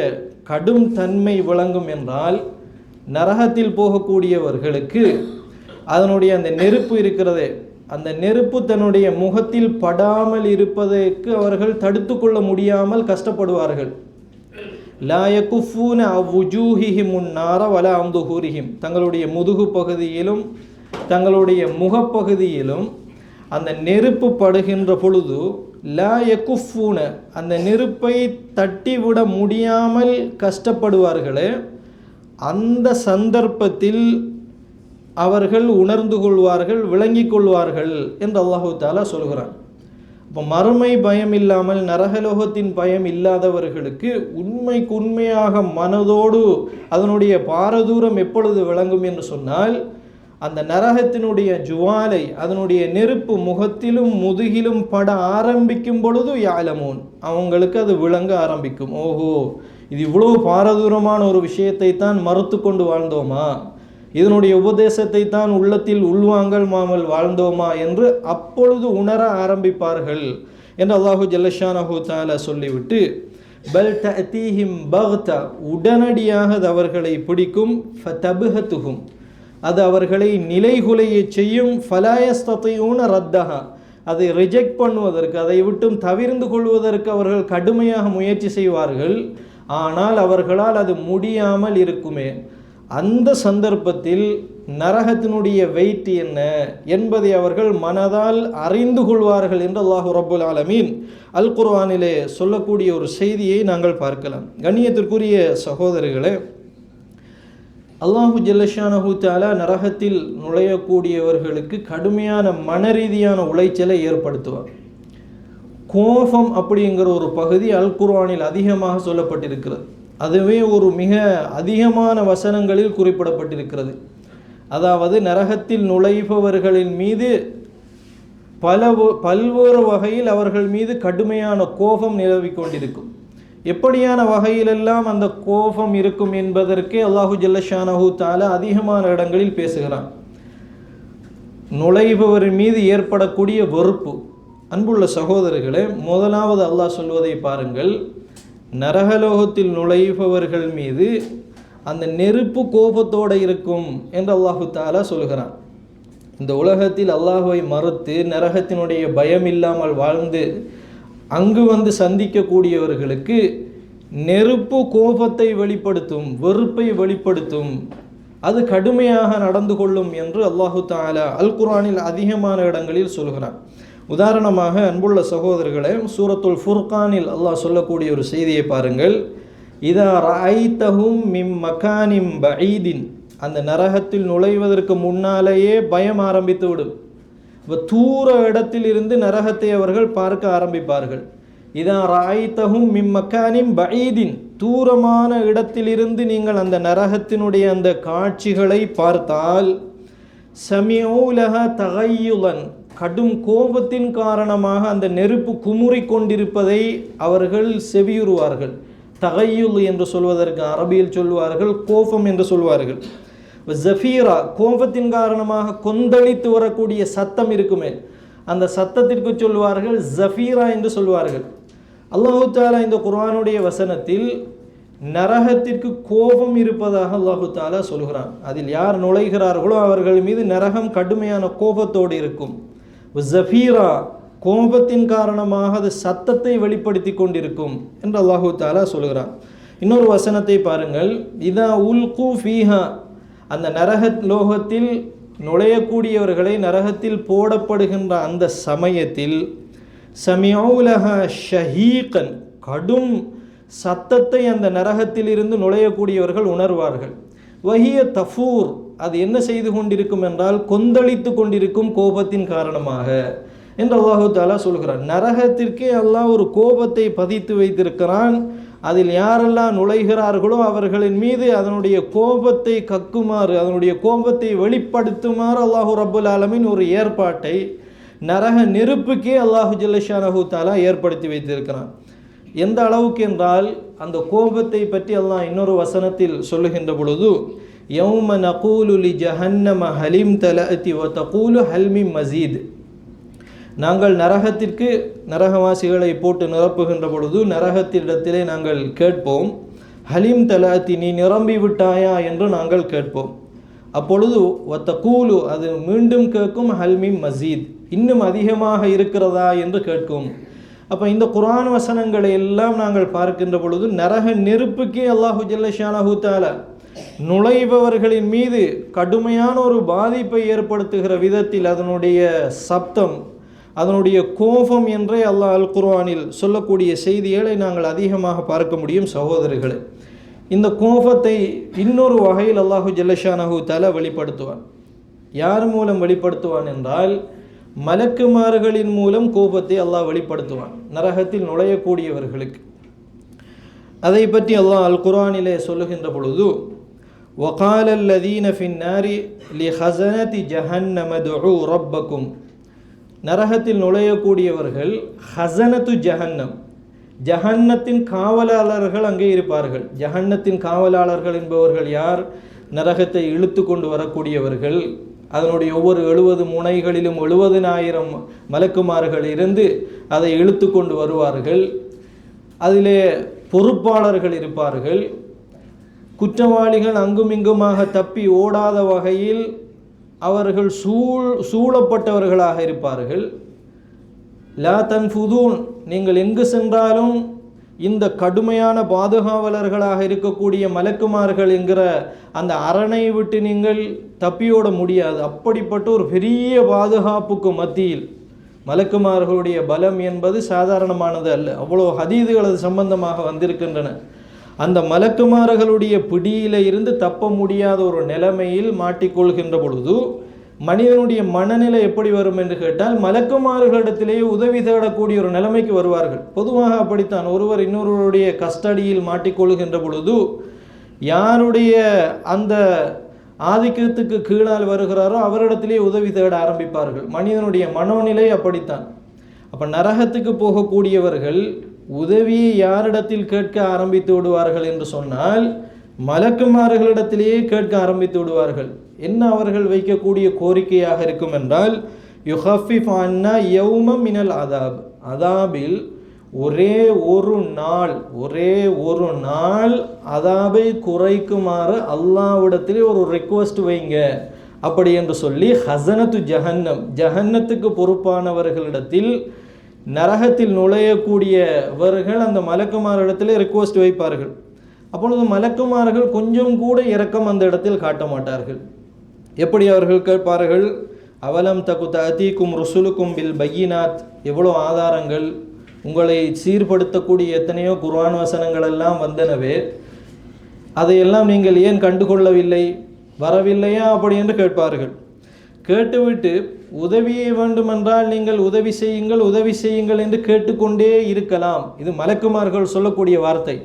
கடும் தன்மை விளங்கும் என்றால், நரகத்தில் போகக்கூடியவர்களுக்கு அதனுடைய அந்த நெருப்பு இருக்கிறதே, அந்த நெருப்பு தன்னுடைய முகத்தில் படாமல் இருப்பதற்கு அவர்கள் தடுத்து கொள்ள முடியாமல் கஷ்டப்படுவார்கள். லா யகுஃபூன அவ்வுஜூஹிஹிமுன் நார வலா அன் துஹூரிஹிம், தங்களுடைய முதுகு பகுதியிலும் தங்களுடைய முகப்பகுதியிலும் அந்த நெருப்பு படுகின்ற பொழுது லா யகுஃபூன, அந்த நெருப்பை தட்டிவிட முடியாமல் கஷ்டப்படுவார்களே, அந்த சந்தர்ப்பத்தில் அவர்கள் உணர்ந்து கொள்வார்கள், விளங்கிக் கொள்வார்கள் என்று அல்லாஹு தஆலா சொல்கிறான். இப்போ மறுமை பயம் இல்லாமல் நரகலோகத்தின் பயம் இல்லாதவர்களுக்கு உண்மையாக மனதோடு அதனுடைய பாரதூரம் எப்பொழுது விளங்கும் என்று சொன்னால், அந்த நரகத்தினுடைய ஜுவாலை, அதனுடைய நெருப்பு முகத்திலும் முதுகிலும் பட ஆரம்பிக்கும் பொழுது யாலமூன், அவங்களுக்கு அது விளங்க ஆரம்பிக்கும். ஓஹோ, இது இவ்வளோ பாரதூரமான ஒரு விஷயத்தை தான் மறுத்து கொண்டு வாழ்ந்தோமா, இதனுடைய உபதேசத்தை தான் உள்ளத்தில் உள்வாங்கல் வாழ்ந்தோமா என்று அப்பொழுது உணர ஆரம்பிப்பார்கள் என்று அல்லாஹு ஜல்லஷானஹு தஆலா சொல்லிவிட்டு, பல் தஅதீஹிம் பக்தா, உடனடியாக அது அவர்களை பிடிக்கும், ஃபதபஹதுஹும், அது அவர்களை நிலைகுலைய செய்யும், ஃபலா யஸ்ததீஊன ரத்தஹா, அதை ரிஜெக்ட் பண்ணுவதற்கு, அதை விட்டும் தவிர்ந்து கொள்வதற்கு அவர்கள் கடுமையாக முயற்சி செய்வார்கள். ஆனால் அவர்களால் அது முடியாமல் இருக்குமே. அந்த சந்தர்ப்பத்தில் நரகத்தினுடைய வெயிட் என்ன என்பதை அவர்கள் மனதால் அறிந்து கொள்வார்கள் என்று அல்லாஹு ரப்புல் ஆலமீன் அல் குர்ஆனிலே சொல்லக்கூடிய ஒரு செய்தியை நாங்கள் பார்க்கலாம். கண்ணியத்திற்குரிய சகோதரர்களே, அல்லாஹு ஜல்லஷானஹு தஆலா நரகத்தில் நுழையக்கூடியவர்களுக்கு கடுமையான மனரீதியான உளைச்சலை ஏற்படுத்துவார். கோபம் அப்படிங்கிற ஒரு பகுதி அல் குர்ஆனில் அதிகமாக சொல்லப்பட்டிருக்கிறது. அதுவே ஒரு மிக அதிகமான வசனங்களில் குறிப்பிடப்பட்டிருக்கிறது. அதாவது நரகத்தில் நுழைபவர்களின் மீது பல்வேறு வகையில் அவர்கள் மீது கடுமையான கோபம் நிலவிக் கொண்டிருக்கும். எப்படியான வகையிலெல்லாம் அந்த கோபம் இருக்கும் என்பதற்கே அல்லாஹு ஜல்லஷானஹு தஆலா அதிகமான இடங்களில் பேசுகிறான். நுழைபவரின் மீது ஏற்படக்கூடிய வெறுப்பு. அன்புள்ள சகோதரர்களே, முதலாவது அல்லாஹ் சொல்வதை பாருங்கள். நரகலோகத்தில் நுழைபவர்கள் மீது அந்த நெருப்பு கோபத்தோடு இருக்கும் என்று அல்லாஹு தஆலா சொல்கிறான். இந்த உலகத்தில் அல்லாஹ்வை மறுத்து நரகத்தினுடைய பயம் இல்லாமல் வாழ்ந்து அங்கு வந்து சந்திக்கக்கூடியவர்களுக்கு நெருப்பு கோபத்தை வெளிப்படுத்தும், வெறுப்பை வெளிப்படுத்தும், அது கடுமையாக நடந்து கொள்ளும் என்று அல்லாஹு தஆலா அல் குர்ஆனில் அதிகமான இடங்களில் சொல்கிறான். உதாரணமாக அன்புள்ள சகோதரர்களே, சூரத்துல் ஃபுர்கானில் அல்லாஹ் சொல்லக்கூடிய ஒரு செய்தியை பாருங்கள். இதா ரஅய்தஹும் மின் மகானிம் பஈதின், அந்த நரகத்தில் நுழைவதற்கு முன்னாலேயே பயம் ஆரம்பித்து விடும். தூர இடத்தில் இருந்து நரகத்தை அவர்கள் பார்க்க ஆரம்பிப்பார்கள். இதா ரஅய்தஹும் மின் மகானிம் பஈதின், தூரமான இடத்திலிருந்து நீங்கள் அந்த நரகத்தினுடைய அந்த காட்சிகளை பார்த்தால், சமிஊ லஹா தகய்யுலன், கடும் கோபத்தின் காரணமாக அந்த நெருப்பு குமுறி கொண்டிருப்பதை அவர்கள் செவியுறுவார்கள். தகையுல் என்று சொல்வதற்கு அரபியில் சொல்வார்கள், கோபம் என்று சொல்வார்கள். ஜஃபீரா, கோபத்தின் காரணமாக கொந்தளித்து வரக்கூடிய சத்தம் இருக்குமே, அந்த சத்தத்திற்கு சொல்வார்கள் ஜஃபீரா என்று சொல்வார்கள். அல்லாஹு தஆலா இந்த குர்ஆனுடைய வசனத்தில் நரகத்திற்கு கோபம் இருப்பதாக அல்லாஹு தஆலா சொல்கிறான். அதில் யார் நுழைகிறார்களோ அவர்கள் மீது நரகம் கடுமையான கோபத்தோடு இருக்கும். ஜஃபீரா, கோபத்தின் காரணமாக அது சத்தத்தை வெளிப்படுத்தி கொண்டிருக்கும் என்று அல்லாஹு தஆலா சொல்கிறான். இன்னொரு வசனத்தை பாருங்கள். இதா உல்கு ஃபீஹா, அந்த நரக லோகத்தில் நுழையக்கூடியவர்களை நரகத்தில் போடப்படுகின்ற அந்த சமயத்தில், சமிஊ லஹா ஷஹீகன், கடும் சத்தத்தை அந்த நரகத்தில் இருந்து நுழையக்கூடியவர்கள் உணர்வார்கள். வஹிய தஃபூர், அது என்ன செய்து கொண்டிருக்கும் என்றால் கொந்தளித்து கொண்டிருக்கும் கோபத்தின் காரணமாக என்று அல்லாஹு தஆலா சொல்கிறான். நரகத்திற்கே அல்லாஹ் ஒரு கோபத்தை பதித்து வைத்திருக்கிறான். அதில் யாரெல்லாம் நுழைகிறார்களோ அவர்களின் மீது அதனுடைய கோபத்தை கக்குமாறு, அதனுடைய கோபத்தை வெளிப்படுத்துமாறு அல்லாஹு ரப்புல் ஆலமீன் ஒரு ஏற்பாட்டை நரக நெருப்புக்கே அல்லாஹு ஜல்லஷானஹு தஆலா ஏற்படுத்தி வைத்திருக்கிறான். எந்த அளவுக்கு என்றால், அந்த கோபத்தை பற்றி அல்லாஹ் இன்னொரு வசனத்தில் சொல்லுகின்ற பொழுது, யௌம நகூலு லி ஜஹன்னம ஹலிம் தலஅதி வ தகூலு ஹல் மின் மஸீத், நாங்கள் நரகத்திற்கு நரகவாசிகளை போட்டு நிரப்புகின்ற பொழுது நரகத்திடத்திலே நாங்கள் கேட்போம், ஹலிம் தலஅதி, நீ நிரம்பி விட்டாயா என்று நாங்கள் கேட்போம். அப்பொழுது வத்தகூலு, அது மீண்டும் கேட்கும், ஹல் மின் மஸீத், இன்னும் அதிகமாக இருக்கிறதா என்று கேட்கும். அப்போ இந்த குர்ஆன் வசனங்களை எல்லாம் நாங்கள் பார்க்கின்ற பொழுது நரக நெருப்புக்கே அல்லாஹு ஜல்லஷானஹு தஆலா நுழைபவர்களின் மீது கடுமையான ஒரு பாதிப்பை ஏற்படுத்துகிற விதத்தில் அதனுடைய சப்தம், அதனுடைய கோபம் என்றே அல்லாஹ் அல் குர்ஆனில் சொல்லக்கூடிய செய்திகளை நாங்கள் அதிகமாக பார்க்க முடியும். சகோதரர்களே, இந்த கோபத்தை இன்னொரு வகையில் அல்லாஹு ஜல்லஷானஹு தஆலா வெளிப்படுத்துவான். யார் மூலம் வெளிப்படுத்துவான் என்றால், மலக்குமார்களின் மூலம் கோபத்தை அல்லாஹ் வெளிப்படுத்துவான் நரகத்தில் நுழையக்கூடியவர்களுக்கு. அதை பற்றி அல்லாஹ் அல் குர்ஆனிலே சொல்லுகின்ற பொழுது, وَقَالَ الَّذِينَ فِي النَّارِ لِخَزَنَةِ جَهَنَّمَ ادْعُوا رَبَّكُمْ, நரகத்தில் நுழையக்கூடியவர்கள் ஹஸனத்து ஜஹன்னம், ஜஹன்னத்தின் காவலாளர்கள் அங்கே இருப்பார்கள். ஜஹன்னத்தின் காவலாளர்கள் என்பவர்கள் யார்? நரகத்தை இழுத்து கொண்டு வரக்கூடியவர்கள். அதனுடைய ஒவ்வொரு 70 முனைகளிலும் 70,000 மலக்குமார்கள் இருந்து அதை இழுத்து கொண்டு வருவார்கள். அதிலே பொறுப்பாளர்கள் இருப்பார்கள். குற்றவாளிகள் அங்கும் இங்குமாக தப்பி ஓடாத வகையில் அவர்கள் சூழப்பட்டவர்களாக இருப்பார்கள். லா தன்ஃபுதூன், நீங்கள் எங்கு சென்றாலும் இந்த கடுமையான பாதுகாவலர்களாக இருக்கக்கூடிய மலக்குமார்கள் என்கிற அந்த அரணை விட்டு நீங்கள் தப்பியோட முடியாது. அப்படிப்பட்ட ஒரு பெரிய பாதுகாப்புக்கு மத்தியில் மலக்குமார்களுடைய பலம் என்பது சாதாரணமானது அல்ல. அவ்வளோ ஹதீதுகள் அது சம்பந்தமாக வந்திருக்கின்றன. அந்த மலக்குமார்களுடைய பிடியில இருந்து தப்ப முடியாத ஒரு நிலைமையில் மாட்டிக்கொள்கின்ற பொழுது மனிதனுடைய மனநிலை எப்படி வரும் என்று கேட்டால் மலக்குமார்களிடத்திலேயே உதவி தேடக்கூடிய ஒரு நிலைமைக்கு வருவார்கள். பொதுவாக அப்படித்தான். ஒருவர் இன்னொருவருடைய கஸ்டடியில் மாட்டிக்கொள்கின்ற பொழுது யாருடைய அந்த ஆதிக்கத்துக்கு கீழால் வருகிறாரோ அவரிடத்திலேயே உதவி தேட ஆரம்பிப்பார்கள். மனிதனுடைய மனோநிலை அப்படித்தான். அப்போ நரகத்துக்கு போகக்கூடியவர்கள் உதவியை யாரிடத்தில் கேட்க ஆரம்பித்து விடுவார்கள் என்று சொன்னால் மலக்குமார்களிடத்திலேயே கேட்க ஆரம்பித்து விடுவார்கள். என்ன அவர்கள் வைக்கக்கூடிய கோரிக்கையாக இருக்கும் என்றால், யுஹஃபிஃப் அன்னா யௌமம் மினல் அதாப், அதாபில் ஒரே ஒரு நாள் அதாபை குறைக்குமாறு அல்லாஹ்விடத்திலே ஒரு ரிக்வெஸ்ட் வைங்க அப்படி என்று சொல்லி ஹசனத்து ஜஹன்னத்துக்கு பொறுப்பானவர்களிடத்தில் நரகத்தில் நுழையக்கூடியவர்கள் அந்த மலக்குமாரிடத்தில் ரிக்வெஸ்ட் வைப்பார்கள். அப்பொழுது மலக்குமார்கள் கொஞ்சம் கூட இரக்கம் அந்த இடத்தில் காட்ட மாட்டார்கள். எப்படி அவர்கள் கேட்பார்கள்? அவலம் தகு தஅதீக்கும் ருசுலுக்கும் பில் பையினாத், எவ்வளோ ஆதாரங்கள், உங்களை சீர்படுத்தக்கூடிய எத்தனையோ குர்ஆன் வசனங்கள் எல்லாம் வந்தனவே, அதையெல்லாம் நீங்கள் ஏன் கண்டுகொள்ளவில்லை, வரவில்லையா அப்படி என்று கேட்பார்கள். கேட்டுவிட்டு உதவியை வேண்டுமென்றால் நீங்கள் உதவி செய்யுங்கள் என்று கேட்டுக்கொண்டே இருக்கலாம். இது மலக்குமார்கள் சொல்லக்கூடிய வார்த்தை.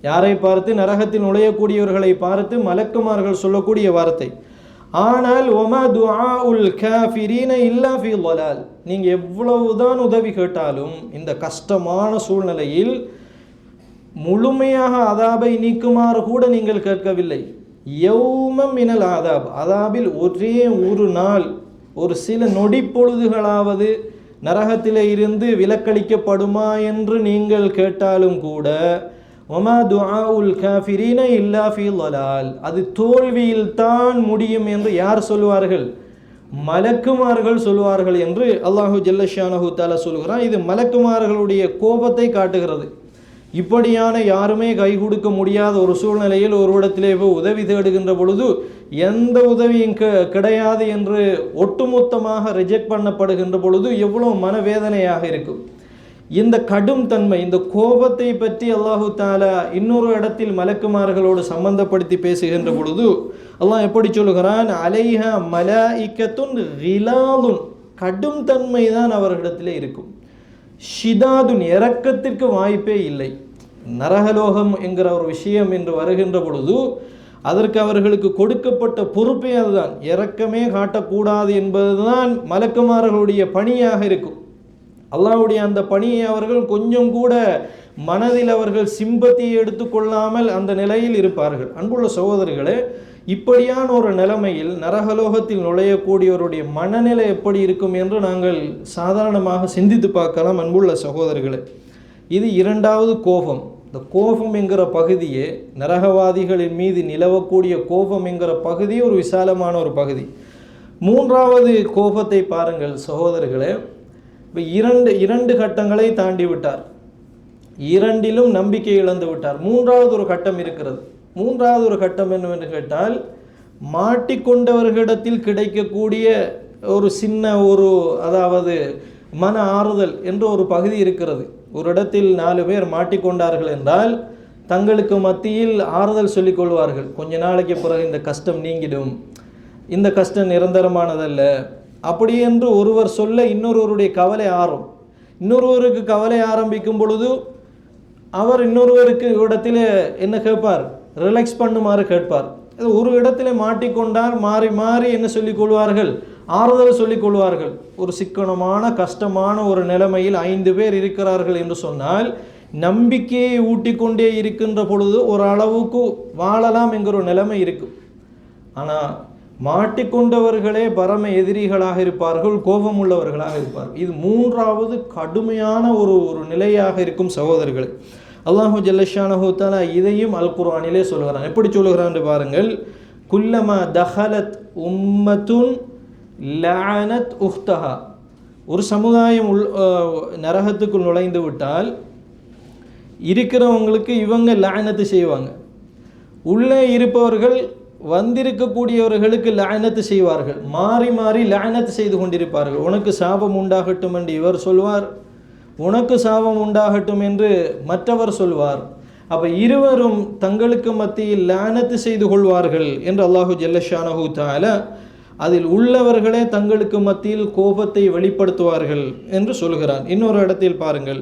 யாரை பார்த்து? நரகத்தில் நுழையக்கூடியவர்களை பார்த்து மலக்குமார்கள் சொல்லக்கூடிய வார்த்தை. ஆனால் ஒமா துஆஉல் காஃபிரீன இல்லா ஃபீ ضلال, நீங்கள் எவ்வளவுதான் உதவி கேட்டாலும் இந்த கஷ்டமான சூழ்நிலையில் முழுமையாக அதாபை நீக்குமாறு கூட நீங்கள் கேட்கவில்லை. யௌமம் மினல் அதாப், அதாபில் ஒரே ஒரு நாள், ஒரு சில நொடி பொழுதுகளாவது நரகத்திலே இருந்து விலக்களிக்கப்படுமா என்று நீங்கள் கேட்டாலும் கூட ஒமா துஆஉல் காஃபிரீன இல்லா ஃபீ ضلال, அது தோல்வியில் தான் முடியும் என்று யார் சொல்வார்கள்? மலக்குமார்கள் சொல்வார்கள் என்று அல்லாஹு ஜல்ல ஷானஹு தஆலா சொல்கிறான். இது மலக்குமார்களுடைய கோபத்தை காட்டுகிறது. இப்படியான யாருமே கை கொடுக்க முடியாத ஒரு சூழ்நிலையில் ஒரு இடத்திலே உதவி தேடுகின்ற பொழுது எந்த உதவியும் கிடையாது என்று ஒட்டுமொத்தமாக ரிஜெக்ட் பண்ணப்படுகின்ற பொழுது எவ்வளோ மனவேதனையாக இருக்கும். இந்த கடும் தன்மை, இந்த கோபத்தை பற்றி அல்லாஹு தாலா இன்னொரு இடத்தில் மலக்குமார்களோடு சம்பந்தப்படுத்தி பேசுகின்ற பொழுது அல்லாஹ் எப்படி சொல்லுகிறான்? அலைஹா மலாயிக்கத்துன் கிலாதுன், கடும் தன்மை தான் அவர்களிடத்திலே இருக்கும். ஷிதாதுன், இரக்கத்திற்கு வாய்ப்பே இல்லை. நரகலோகம் என்கிற ஒரு விஷயம் என்று வருகின்ற பொழுது அதற்கு அவர்களுக்கு கொடுக்கப்பட்ட பொறுப்பே அதுதான். இரக்கமே காட்டக்கூடாது என்பதுதான் மலக்குமார்களுடைய பணியாக இருக்கும். அல்லாஹ்வுடைய அந்த பணியை அவர்கள் கொஞ்சம் கூட மனதில் அவர்கள் சிம்பத்தியை எடுத்துக்கொள்ளாமல் அந்த நிலையில் இருப்பார்கள். அன்புள்ள சகோதரர்களே, இப்படியான ஒரு நிலைமையில் நரகலோகத்தில் நுழையக்கூடியவருடைய மனநிலை எப்படி இருக்கும் என்று நாங்கள் சாதாரணமாக சிந்தித்து பார்க்கலாம். அன்புள்ள சகோதரர்களே, இது இரண்டாவது கோபம். இந்த கோபம் என்கிற பகுதியே, நரகவாதிகளின் மீது நிலவக்கூடிய கோபம் என்கிற பகுதி ஒரு விசாலமான ஒரு பகுதி. மூன்றாவது கோபத்தை பாருங்கள் சகோதரர்களே. இப்போ இரண்டு கட்டங்களை தாண்டி விட்டார், இரண்டிலும் நம்பிக்கை இழந்து விட்டார். மூன்றாவது ஒரு கட்டம் இருக்கிறது. மூன்றாவது ஒரு கட்டம் என்னவென்று கேட்டால், மாட்டிக்கொண்டவர்களிடத்தில் கிடைக்கக்கூடிய ஒரு சின்ன அதாவது மன ஆறுதல் என்ற ஒரு பகுதி இருக்கிறது. ஒரு இடத்தில் 4 பேர் மாட்டிக்கொண்டார்கள் என்றால் தங்களுக்கு மத்தியில் ஆறுதல் சொல்லிக் கொள்வார்கள். கொஞ்ச நாளைக்கு பிறகு இந்த கஷ்டம் நீங்கிடும், இந்த கஷ்டம் நிரந்தரமானதல்ல அப்படி என்று ஒருவர் சொல்ல இன்னொருவருடைய கவலை ஆறும். இன்னொருவருக்கு கவலை ஆரம்பிக்கும் பொழுது அவர் இன்னொருவருக்கு இடத்துல என்ன கேட்பார்? ரிலாக்ஸ் பண்ணுமாறு கேட்பார். ஒரு இடத்துல மாட்டிக்கொண்டால் மாறி மாறி என்ன சொல்லிக் கொள்வார்கள்? ஆறுதல் சொல்லிக் கொள்வார்கள். ஒரு சிக்கனமான கஷ்டமான ஒரு நிலைமையில் 5 பேர் இருக்கிறார்கள் என்று சொன்னால் நம்பிக்கையை ஊட்டிக்கொண்டே இருக்கின்ற பொழுது ஒரு அளவுக்கு வாழலாம் என்கிற ஒரு நிலைமை இருக்கும். ஆனால் மாட்டிக்கொண்டவர்களே பரம எதிரிகளாக இருப்பார்கள், கோபம் உள்ளவர்களாக இருப்பார்கள். இது மூன்றாவது கடுமையான ஒரு நிலையாக இருக்கும் சகோதரர்கள். அல்லாஹு ஜல்லஷானஹு தஆலா இதையும் அல் குர்ஆனிலே சொல்கிறான். எப்படி சொல்லுகிறான் என்று பாருங்கள். குல்லமா தஹலத் உம்மத்துன் லஅனத் உஹ்தஹா, ஒரு சமுதாயம் நரகத்துக்குள் நுழைந்து விட்டால் இருக்கிறவங்களுக்கு இவங்க லஅனத்து செய்வாங்க. உள்ளே இருப்பவர்கள் வந்திருக்கக்கூடியவர்களுக்கு லஅனத்து செய்வார்கள். மாறி மாறி லஅனத்து செய்து கொண்டிருப்பார்கள். உனக்கு சாபம் உண்டாகட்டும் என்று இவர் சொல்வார், உனக்கு சாபம் உண்டாகட்டும் என்று மற்றவர் சொல்வார். அப்போ இருவரும் தங்களுக்கு மத்தியில் லஅனத்து செய்து கொள்வார்கள் என்று அல்லாஹு ஜல்லஷானஹு தஆலா அதில் உள்ளவர்களே தங்களுக்கு மத்தியில் கோபத்தை வெளிப்படுத்துவார்கள் என்று சொல்கிறான். இன்னொரு இடத்தில் பாருங்கள்,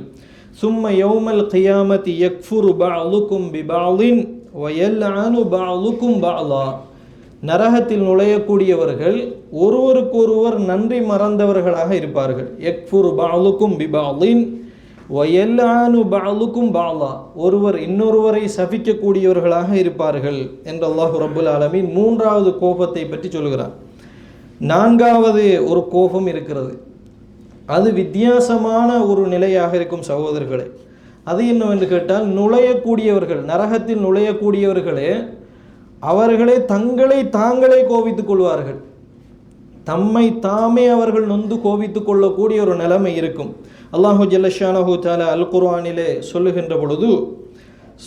சும்ம யௌமல் கியாமத்தி யக்ஃபுரு பஅதுக்கும் பிபஅதின் வயல்அனு பஅதுக்கும் பஅலா. நரகத்தில் நுழையக்கூடியவர்கள் ஒருவருக்கொருவர் நன்றி மறந்தவர்களாக இருப்பார்கள். யக்ஃபுரு பஅதுக்கும் பிபஅதின் வயல்அனு பஅதுக்கும் பஅலா. ஒருவர் இன்னொருவரை சபிக்கக்கூடியவர்களாக இருப்பார்கள் என்று அல்லாஹ் ரப்புல் ஆலமீன் மூன்றாவது கோபத்தை பற்றி சொல்கிறார். நான்காவது ஒரு கோபம் இருக்கிறது. அது வித்தியாசமான ஒரு நிலையாக இருக்கும் சகோதரர்களே. அது என்னவென்று கேட்டால், நுழையக்கூடியவர்கள், நரகத்தில் நுழையக்கூடியவர்களே அவர்களே தங்களை தாங்களே கோபித்துக் கொள்வார்கள். தம்மை தாமே அவர்கள் நொந்து கோபித்துக் கொள்ளக்கூடிய ஒரு நிலைமை இருக்கும். அல்லாஹு ஜல்லஷானஹு தஆலா அல் குர்ஆனிலே சொல்லுகின்ற பொழுது,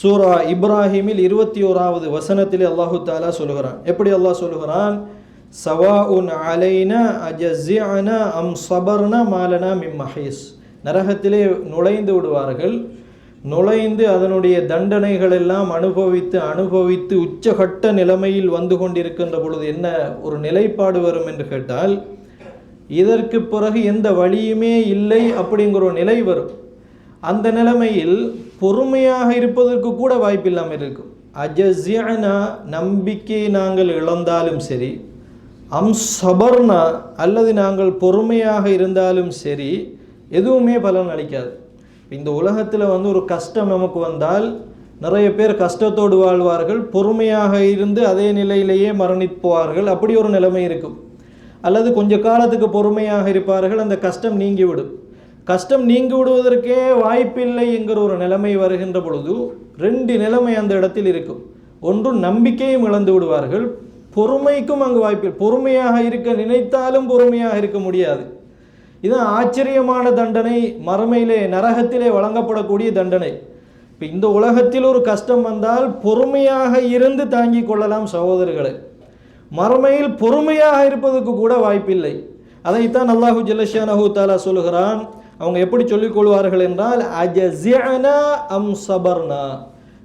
சூரா இப்ராஹிமில் 21வது வசனத்திலே அல்லாஹு தஆலா சொல்லுகிறான். எப்படி அல்லாஹ் சொல்லுகிறான்? சவாஉன் அலைனா அஜஸிஅனா அம் ஸபர்னா மாலனா மின் மஹீஸ். நரகத்திலே நுழைந்து விடுவார்கள். நுழைந்து அதனுடைய தண்டனைகள் எல்லாம் அனுபவித்து உச்சகட்ட நிலைமையில் வந்து கொண்டிருக்கின்ற பொழுது என்ன ஒரு நிலைப்பாடு வரும் என்று கேட்டால், இதற்கு பிறகு எந்த வழியுமே இல்லை அப்படிங்கிற ஒரு நிலை வரும். அந்த நிலைமையில் பொறுமையாக இருப்பதற்கு கூட வாய்ப்பில்லாமல் இருக்கும். அஜஸிஅனா, நம்பிக்கை நாங்கள் இழந்தாலும் சரி, அம் சபர்னா, அல்லது நாங்கள் பொறுமையாக இருந்தாலும் சரி, எதுவுமே பலன் அளிக்காது. இந்த உலகத்தில் ஒரு கஷ்டம் நமக்கு வந்தால் நிறைய பேர் கஷ்டத்தோடு வாழ்வார்கள், பொறுமையாக இருந்து அதே நிலையிலேயே மரணிப்போவார்கள். அப்படி ஒரு நிலைமை இருக்கும். அல்லது கொஞ்ச காலத்துக்கு பொறுமையாக இருப்பார்கள், அந்த கஷ்டம் நீங்கிவிடும். கஷ்டம் நீங்கி விடுவதற்கே வாய்ப்பில்லை என்கிற ஒரு நிலைமை வருகின்ற பொழுது ரெண்டு நிலைமை அந்த இடத்தில் இருக்கும். ஒன்று, நம்பிக்கையும் இழந்து விடுவார்கள், பொறுமைக்கும் அங்கு வாய்ப்பில்லை. பொறுமையாக இருக்க நினைத்தாலும் பொறுமையாக இருக்க முடியாது. இது ஆச்சரியமான தண்டனை, மறுமையிலே நரகத்திலே வழங்கப்படக்கூடிய தண்டனை. இப்போ இந்த உலகத்தில் ஒரு கஷ்டம் வந்தால் பொறுமையாக இருந்து தாங்கிக் கொள்ளலாம் சகோதரர்களே. மறுமையில் பொறுமையாக இருப்பதற்கு கூட வாய்ப்பில்லை. அதைத்தான் அல்லாஹு ஜல்லஷானஹு தஆலா சொல்லுகிறான். அவங்க எப்படி சொல்லிக் கொள்வார்கள் என்றால், அஜஸிஅனா அம் சபர்னா.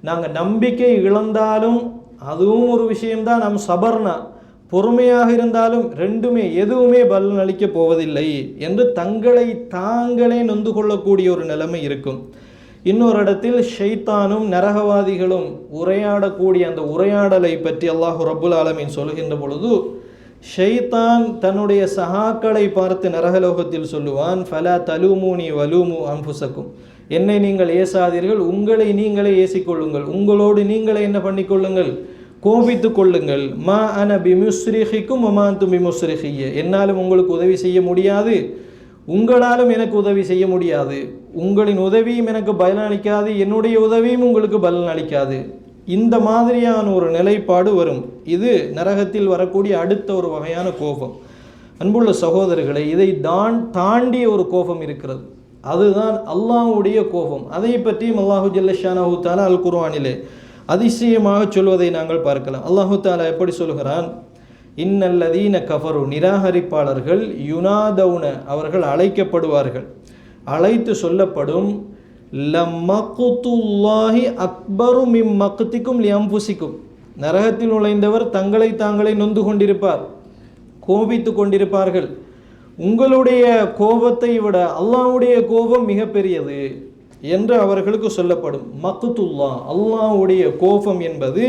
நாங்கள் நம்பிக்கை இழந்தாலும் அதுவும் ஒரு விஷயம்தான், அம் சபர்னா, பொறுமையாக இருந்தாலும் ரெண்டுமே எதுவுமே பலன் அளிக்கப் போவதில்லை என்று தங்களை தாங்களே நொந்து கொள்ளக்கூடிய ஒரு நிலைமை இருக்கும். இன்னொரு இடத்தில் ஷைத்தானும் நரகவாதிகளும் உரையாடக்கூடிய அந்த உரையாடலை பற்றி அல்லாஹ் ரப்புல் ஆலமீன் சொல்கின்ற பொழுது, ஷைத்தான் தன்னுடைய சகாக்களை பார்த்து நரகலோகத்தில் சொல்லுவான், ஃபலா தலூமூனி வலூமு அன்ஃபுஸக்கும். என்னை நீங்கள் ஏசாதீர்கள், உங்களை நீங்களே ஏசிக்கொள்ளுங்கள், உங்களோடு நீங்களே என்ன பண்ணிக்கொள்ளுங்கள், கோபித்து கொள்ளுங்கள். மா அன பிமுஸ்ரிஹிக்கும் வமா அன்தும் பிமுஸ்ரிஹிய. என்னாலும் உங்களுக்கு உதவி செய்ய முடியாது, உங்களாலும் எனக்கு உதவி செய்ய முடியாது. உங்களின் உதவியும் எனக்கு பலன் அளிக்காது, என்னுடைய உதவியும் உங்களுக்கு பலன் அளிக்காது. இந்த மாதிரியான ஒரு நிலைப்பாடு வரும். இது நரகத்தில் வரக்கூடிய அடுத்த ஒரு வகையான கோபம். அன்புள்ள சகோதரர்களை, இதை தாண்டிய ஒரு கோபம் இருக்கிறது. அதுதான் அல்லாஹ்வுடைய கோபம். அதை பற்றியும் அல்லாஹு ஜல்லஷானஹு தஆலா அல் குர்ஆனிலே அதிசயமாக சொல்வதை நாங்கள் பார்க்கலாம். அல்லாஹு தஆலா எப்படி சொல்கிறான்? இன்னல்லதீன கஃபரு, நிராகரிப்பாளர்கள், யுனாதவுன, அவர்கள் அழைக்கப்படுவார்கள், அழைத்து சொல்லப்படும், லம்மக்துல்லாஹி அக்பரு மிம் மக்திக்கும் லியம்புசிக்கும். நரகத்தில் நுழைந்தவர் தங்களை தாங்களே நொந்து கொண்டிருப்பார், கோபித்து கொண்டிருப்பார்கள். உங்களுடைய கோபத்தை விட அல்லாஹ்வுடைய கோபம் மிகப்பெரியது என்று அவர்களுக்கு சொல்லப்படும். மக்துல்லா, அல்லாஹ்வுடைய கோபம் என்பது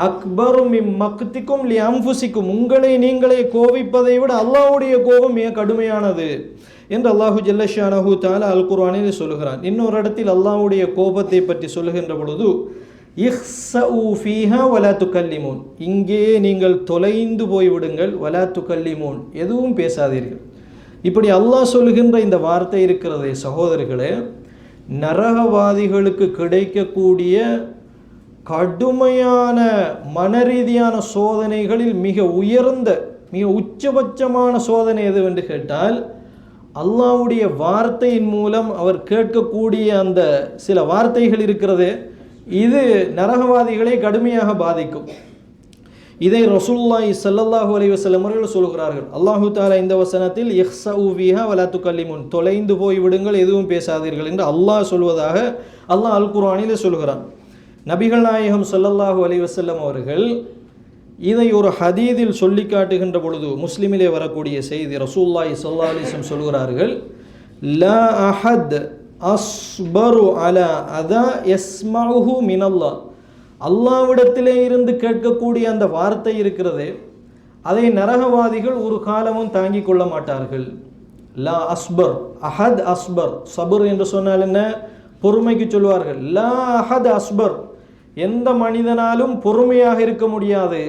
அக்பரு மிம் மக்திக்கும் லியம்புசிக்கும், உங்களை நீங்களே கோபிப்பதை விட அல்லாஹ்வுடைய கோபம் மிக கடுமையானது என்று அல்லாஹு ஜல்லஷானஹு தஆலா அல் குர்ஆனில் சொல்கிறான். இன்னொரு இடத்தில் அல்லாஹ்வுடைய கோபத்தை பற்றி சொல்லுகின்ற பொழுது, இஹ்ஸஉ ஃபீஹா வலா துகல்லிமூன், இங்கே நீங்கள் தொலைந்து போய்விடுங்கள், வலா துகல்லிமூன், எதுவும் பேசாதீர்கள். இப்படி அல்லாஹ் சொல்லுகின்ற இந்த வார்த்தை இருக்கிறதே சகோதரர்களே, நரகவாதிகளுக்கு கிடைக்கக்கூடிய கடுமையான மனரீதியான சோதனைகளில் மிக உயர்ந்த, மிக உச்சபட்சமான சோதனை எதுவென்று கேட்டால், அல்லாஹ்வுடைய வார்த்தையின் மூலம் அவர் கேட்கக்கூடிய அந்த சில வார்த்தைகள் இருக்கிறது, இது நரகவாதிகளை கடுமையாக பாதிக்கும். இதை ரசூலுல்லாஹி ஸல்லல்லாஹு அலைஹி வஸல்லம் அவர்கள் சொல்கிறார்கள். அல்லாஹு தஆலா இந்த வசனத்தில் இஹ்ஸஉ ஃபீஹா வலா துகல்லிமூன், தொலைந்து போய் விடுங்கள், எதுவும் பேசாதீர்கள் என்று அல்லாஹ் சொல்வதாக அல்லாஹ் அல் குர்ஆனிலே சொல்கிறான். நபிகள் நாயகம் ஸல்லல்லாஹு அலைஹி வஸல்லம் அவர்கள் இதை ஒரு ஹதீதில் சொல்லி காட்டுகின்ற பொழுது, முஸ்லிமிலே வரக்கூடிய செய்தி, ரசூலுல்லாஹி ஸல்லல்லாஹு அலைஹி வஸல்லம் சொல்கிறார்கள், லா அஹத் அஸ்பரு அலா அதா யஸ்மஉஹு மினல்லாஹ். அல்லாஹ்விடத்திலே இருந்து கேட்கக்கூடிய அந்த வார்த்தை இருக்கிறதே, அதை நரகவாதிகள் ஒரு காலமும் தாங்கிக் கொள்ள மாட்டார்கள். லா அஸ்பர், அஹத் அஸ்பர், சபர் என்று சொன்னால் என்ன? பொறுமைக்கு சொல்வார்கள். லா அஹத் அஸ்பர், எந்த மனிதனாலும் பொறுமையாக இருக்க முடியாது,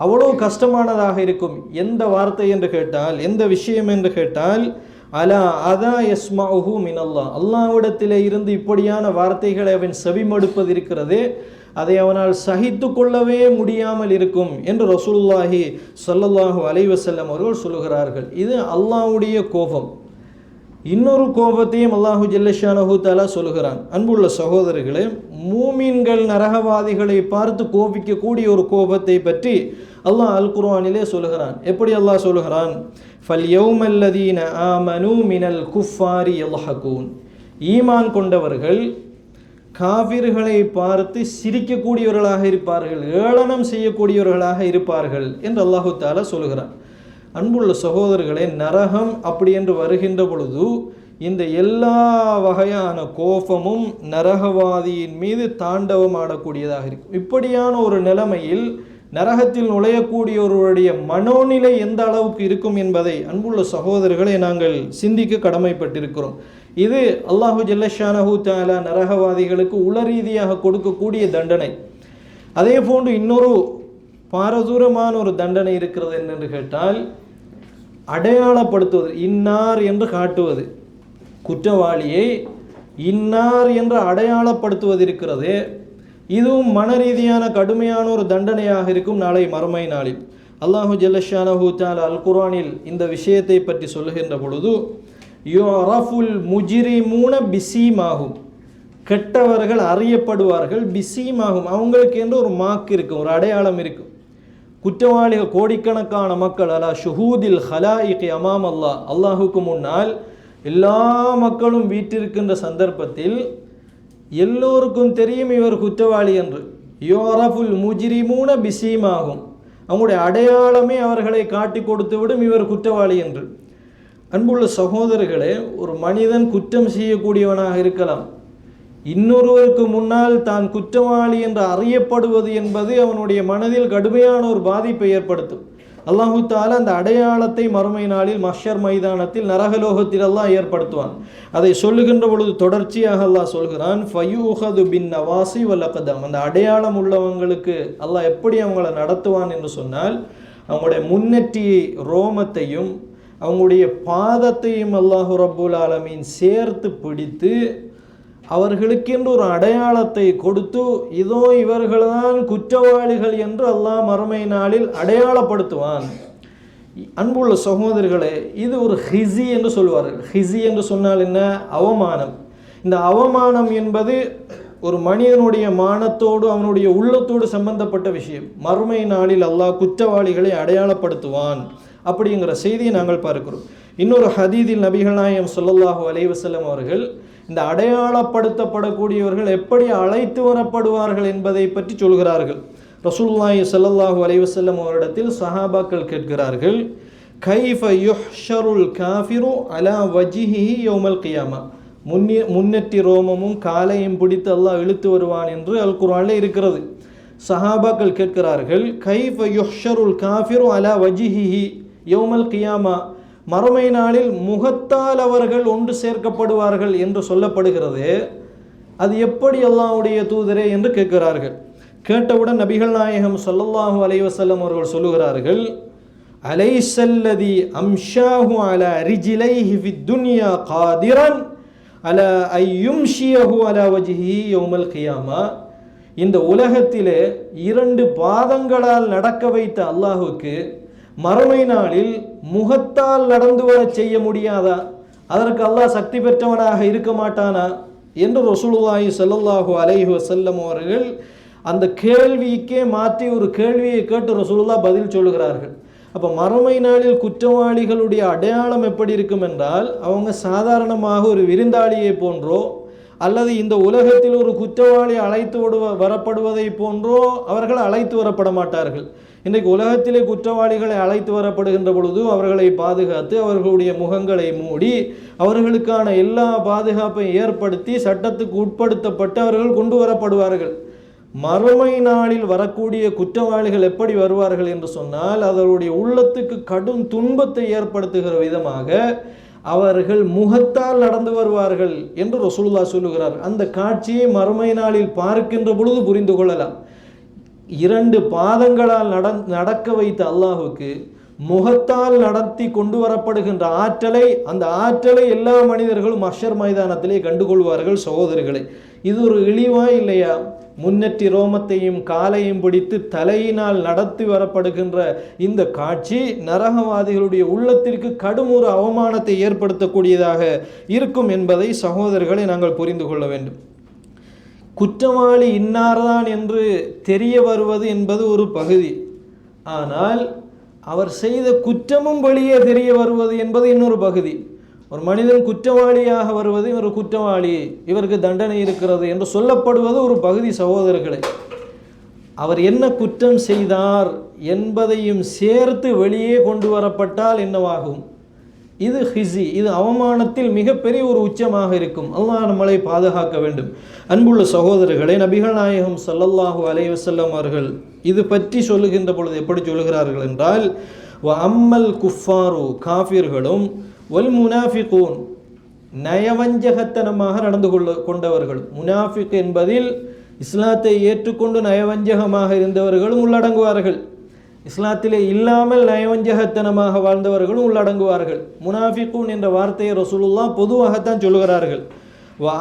அவ்வளோ கஷ்டமானதாக இருக்கும். எந்த வார்த்தை என்று கேட்டால், எந்த விஷயம் என்று கேட்டால், அலா அதா யஸ்மஉஹு மினல்லாஹ், அல்லாஹ்விடத்திலே இருந்து இப்படியான வார்த்தைகளை அவன் செவிமடுப்பது இருக்கிறதே, அதை அவனால் சகித்து கொள்ளவே முடியாமல் இருக்கும் என்று ரசூலுல்லாஹி ஸல்லல்லாஹு அலைஹி வஸல்லம் அவர்கள் சொல்கிறார்கள். இது அல்லாஹ்வுடைய கோபம். இன்னொரு கோபத்தையும் அல்லாஹு ஜல்லஷானஹு தஆலா சொல்கிறான். அன்புள்ள சகோதரர்களே, மூமின்கள் நரகவாதிகளை பார்த்து கோபிக்கக்கூடிய ஒரு கோபத்தை பற்றி அல்லாஹ் அல் குர்ஆனிலே சொல்கிறான். எப்படி அல்லாஹ் சொல்கிறான்? ஃபல் யௌமல்லதீன ஆமனூ மினல் குஃபாரி யல்ஹகூன், ஈமான் கொண்டவர்கள் காஃபிர்களை பார்த்து சிரிக்கக்கூடியவர்களாக இருப்பார்கள், ஏளனம் செய்யக்கூடியவர்களாக இருப்பார்கள் என்று அல்லாஹு தஆலா சொல்கிறான். அன்புள்ள சகோதரர்களே, நரகம் அப்படி என்று வருகின்ற பொழுது இந்த எல்லா வகையான கோபமும் நரகவாதியின் மீது தாண்டவம் ஆடக்கூடியதாக இருக்கும். இப்படியான ஒரு நிலைமையில் நரகத்தில் நுழையக்கூடியவருடைய மனோநிலை எந்த அளவுக்கு இருக்கும் என்பதை அன்புள்ள சகோதரர்களை நாங்கள் சிந்திக்க கடமைப்பட்டிருக்கிறோம். இது அல்லாஹு ஜல்லஷானஹு தஆலா நரகவாதிகளுக்கு உளரீதியாக கொடுக்கக்கூடிய தண்டனை. அதே போன்று இன்னொரு பாரதூரமான ஒரு தண்டனை இருக்கிறது என்னென்று கேட்டால், அடையாளப்படுத்துவது, இன்னார் என்று காட்டுவது, குற்றவாளியை இன்னார் என்று அடையாளப்படுத்துவது இருக்கிறது. இதுவும் மன ரீதியான கடுமையான ஒரு தண்டனையாக இருக்கும் நாளை மறுமை நாளில். அல்லாஹு ஜல்லஷானஹு தஆலா அல் குர்ஆனில் இந்த விஷயத்தை பற்றி சொல்லுகின்ற பொழுது, யுரஃபுல் முஜ்ரிமூன பிஸீமாஹும், கெட்டவர்கள் அறியப்படுவார்கள், பிஸீமாகும், அவங்களுக்கு என்று ஒரு மார்க் இருக்கும், ஒரு அடையாளம் இருக்கும். குற்றவாளிகள் கோடிக்கணக்கான மக்கள் அலா ஷுஹூதில் ஹலாயிகி அமாம் அல்லாஹ், அல்லாஹுக்கு முன்னால் எல்லா மக்களும் வீட்டிருக்கின்ற சந்தர்ப்பத்தில் எல்லோருக்கும் தெரியும் இவர் குற்றவாளி என்று. யுரஃபுல் முஜ்ரிமூன பிஸீமாகும், அவங்களுடைய அடையாளமே அவர்களை காட்டி கொடுத்து விடும் இவர் குற்றவாளி என்று. அன்புள்ள சகோதரர்களே, ஒரு மனிதன் குற்றம் செய்யக்கூடியவனாக இருக்கலாம், இன்னொருவருக்கு முன்னால் தான் குற்றவாளி என்று அறியப்படுவது என்பது அவனுடைய மனதில் கடுமையான ஒரு பாதிப்பை ஏற்படுத்தும். அல்லாஹு தஆலா அந்த அடையாளத்தை மறுமை நாளில் மஹ்ஷர் மைதானத்தில் நரகலோகத்தில் அல்லாஹ் ஏற்படுத்துவான். அதை சொல்லுகின்ற பொழுது தொடர்ச்சியாக அல்லாஹ் சொல்கிறான், ஃபயூஹது பின் நவாசி வல் அக்தம், அந்த அடையாளம் உள்ளவங்களுக்கு அல்லாஹ் எப்படி அவங்கள நடத்துவான் என்று சொன்னால், அவங்களுடைய முன்னெற்றியை ரோமத்தையும் அவங்களுடைய பாதத்தையும் அல்லாஹு ரப்புல் ஆலமீன் சேர்த்து பிடித்து அவர்களுக்கென்று ஒரு அடையாளத்தை கொடுத்து, இதோ இவர்கள்தான் குற்றவாளிகள் என்று அல்லாஹ் மறுமை நாளில் அடையாளப்படுத்துவான். அன்புள்ள சகோதரர்களே, இது ஒரு ஹிஸி என்று சொல்வார்கள். ஹிஸி என்று சொன்னால் என்ன? அவமானம். இந்த அவமானம் என்பது ஒரு மனிதனுடைய மானத்தோடு அவனுடைய உள்ளத்தோடு சம்பந்தப்பட்ட விஷயம். மறுமை நாளில் அல்லாஹ் குற்றவாளிகளை அடையாளப்படுத்துவான் அப்படிங்கிற செய்தியை நாங்கள் பார்க்கிறோம். இன்னொரு ஹதீதில் நபிகள் நாயகம் ஸல்லல்லாஹு அலைஹி வஸல்லம் அவர்கள் இந்த அடையாளப்படுத்தப்படக்கூடியவர்கள் எப்படி அழைத்து வரப்படுவார்கள் என்பதை பற்றி சொல்கிறார்கள். ரசூலுல்லாஹி ஸல்லல்லாஹு அலைஹி வஸல்லம் அவரிடத்தில் சஹாபாக்கள் கேட்கிறார்கள், கைஃப யுஹ்ஷருல் காஃபிரு அலா வஜ்ஹிஹி யௌமல் கியாமா, முன்னெற்றி ரோமமும் காலையும் பிடித்து அல்லாஹ் இழுத்து வருவான் என்று அல் குர்ஆனில் இருக்கிறது. சஹாபாக்கள் கேட்கிறார்கள், கைஃப யுஹ்ஷருல் காஃபிரு அலா வஜ்ஹிஹி யௌமல் கியாமா, மறுமை நாளில் முகத்தால் அவர்கள் ஒன்று சேர்க்கப்படுவார்கள் என்று சொல்லப்படுகிறது, அது எப்படி அல்லாஹ்வுடைய தூதரே என்று கேட்கிறார்கள். கேட்டவுடன் நபிகள் நாயகம் ஸல்லல்லாஹு அலைஹி வஸல்லம் அவர்கள் சொல்லுகிறார்கள், அலைஸல்லதி அம்ஷாஹு அலா ரிஜ்லைஹி ஃபித் துன்யா காதிரன் அலா அய்யும்ஷியஹு அலா வஜ்ஹிஹி யௌமல் கியாமா, இந்த உலகத்திலே 2 பாதங்களால் நடக்க வைத்த அல்லாஹுக்கு மறுமை நாளில் முகத்தால் நடந்து வர செய்ய முடியாதா? அதற்கு அல்லாஹ் சக்தி பெற்றவனாக இருக்க மாட்டானா என்று ரசூலுல்லாஹி ஸல்லல்லாஹு அலைஹி வஸல்லம் அவர்கள் அந்த கேள்விக்கே மாற்றி ஒரு கேள்வியை கேட்டு ரசூலுல்லாஹ் பதில் சொல்லுகிறார்கள். அப்போ மறுமை நாளில் குற்றவாளிகளுடைய அடையாளம் எப்படி இருக்கும் என்றால், அவங்க சாதாரணமாக ஒரு விருந்தாளியை போன்றோ அல்லது இந்த உலகத்தில் ஒரு குற்றவாளி அழைத்து வரப்படுவதை போன்றோ அவர்கள் அழைத்து வரப்பட மாட்டார்கள். இன்றைக்கு உலகத்திலே குற்றவாளிகளை அழைத்து வரப்படுகின்ற பொழுது அவர்களை பாதுகாத்து அவர்களுடைய முகங்களை மூடி அவர்களுக்கான எல்லா பாதுகாப்பையும் ஏற்படுத்தி சட்டத்துக்கு உட்படுத்தப்பட்டு அவர்கள் கொண்டு வரப்படுவார்கள். மறுமை நாளில் வரக்கூடிய குற்றவாளிகள் எப்படி வருவார்கள் என்று சொன்னால், அவர்களுடைய உள்ளத்துக்கு கடும் துன்பத்தை ஏற்படுத்துகிற விதமாக அவர்கள் முகத்தால் நடந்து வருவார்கள் என்று ரசூலுல்லாஹ் சொல்லுகிறார். அந்த காட்சியை மறுமை நாளில் பார்க்கின்ற பொழுது புரிந்து கொள்ளலாம். 2 பாதங்களால் நடக்க வைத்த அல்லாஹுக்கு முகத்தால் நடத்தி கொண்டு வரப்படுகின்ற அந்த ஆற்றலை எல்லா மனிதர்களும் மஹ்ஷர் மைதானத்திலே கண்டுகொள்வார்கள். சகோதரர்களே, இது ஒரு இழிவா இல்லையா? முன்னெற்றி ரோமத்தையும் காலையும் பிடித்து தலையினால் நடத்தி வரப்படுகின்ற இந்த காட்சி நரகவாதிகளுடைய உள்ளத்திற்கு கடும் ஒரு அவமானத்தை ஏற்படுத்தக்கூடியதாக இருக்கும் என்பதை சகோதரர்களை நாங்கள் புரிந்து கொள்ள வேண்டும். குற்றவாளி இன்னார்தான் என்று தெரிய வருவது என்பது ஒரு பகுதி. ஆனால் அவர் செய்த குற்றமும் வெளியே தெரிய வருவது என்பது இன்னொரு பகுதி. ஒரு மனிதன் குற்றவாளியாக வருவது, இவர் குற்றவாளி, இவருக்கு தண்டனை இருக்கிறது என்று சொல்லப்படுவது ஒரு பகுதி. சகோதரர்களே, அவர் என்ன குற்றம் செய்தார் என்பதையும் சேர்த்து வெளியே கொண்டு வரப்பட்டால் என்னவாகும்? இது ஹிஸி, இது அவமானத்தில் மிகப்பெரிய ஒரு உச்சமாக இருக்கும். அல்லாஹ் நம்மளை பாதுகாக்க வேண்டும். அன்புள்ள சகோதரர்களே, நபிகள் நாயகம் ஸல்லல்லாஹு அலைஹி வஸல்லம் அவர்கள் இது பற்றி சொல்லுகின்ற பொழுது எப்படி சொல்லுகிறார்கள் என்றால், அம்மல் குஃபாரு, காஃபிர்களும், வல் முனாஃபிகூன், நயவஞ்சகத்தனமாக நடந்து கொண்டவர்கள். முனாஃபிக் என்பதில் இஸ்லாத்தை ஏற்றுக்கொண்டு நயவஞ்சகமாக இருந்தவர்களும் உள்ளடங்குவார்கள். இஸ்லாத்திலே இல்லாமல் நயவஞ்சகத்தனமாக வாழ்ந்தவர்களும் உள்ளடங்குவார்கள். முனாஃபிகூன் என்ற வார்த்தையை ரசூலுல்லாஹ் பொதுவாகத்தான் சொல்லுகிறார்கள்.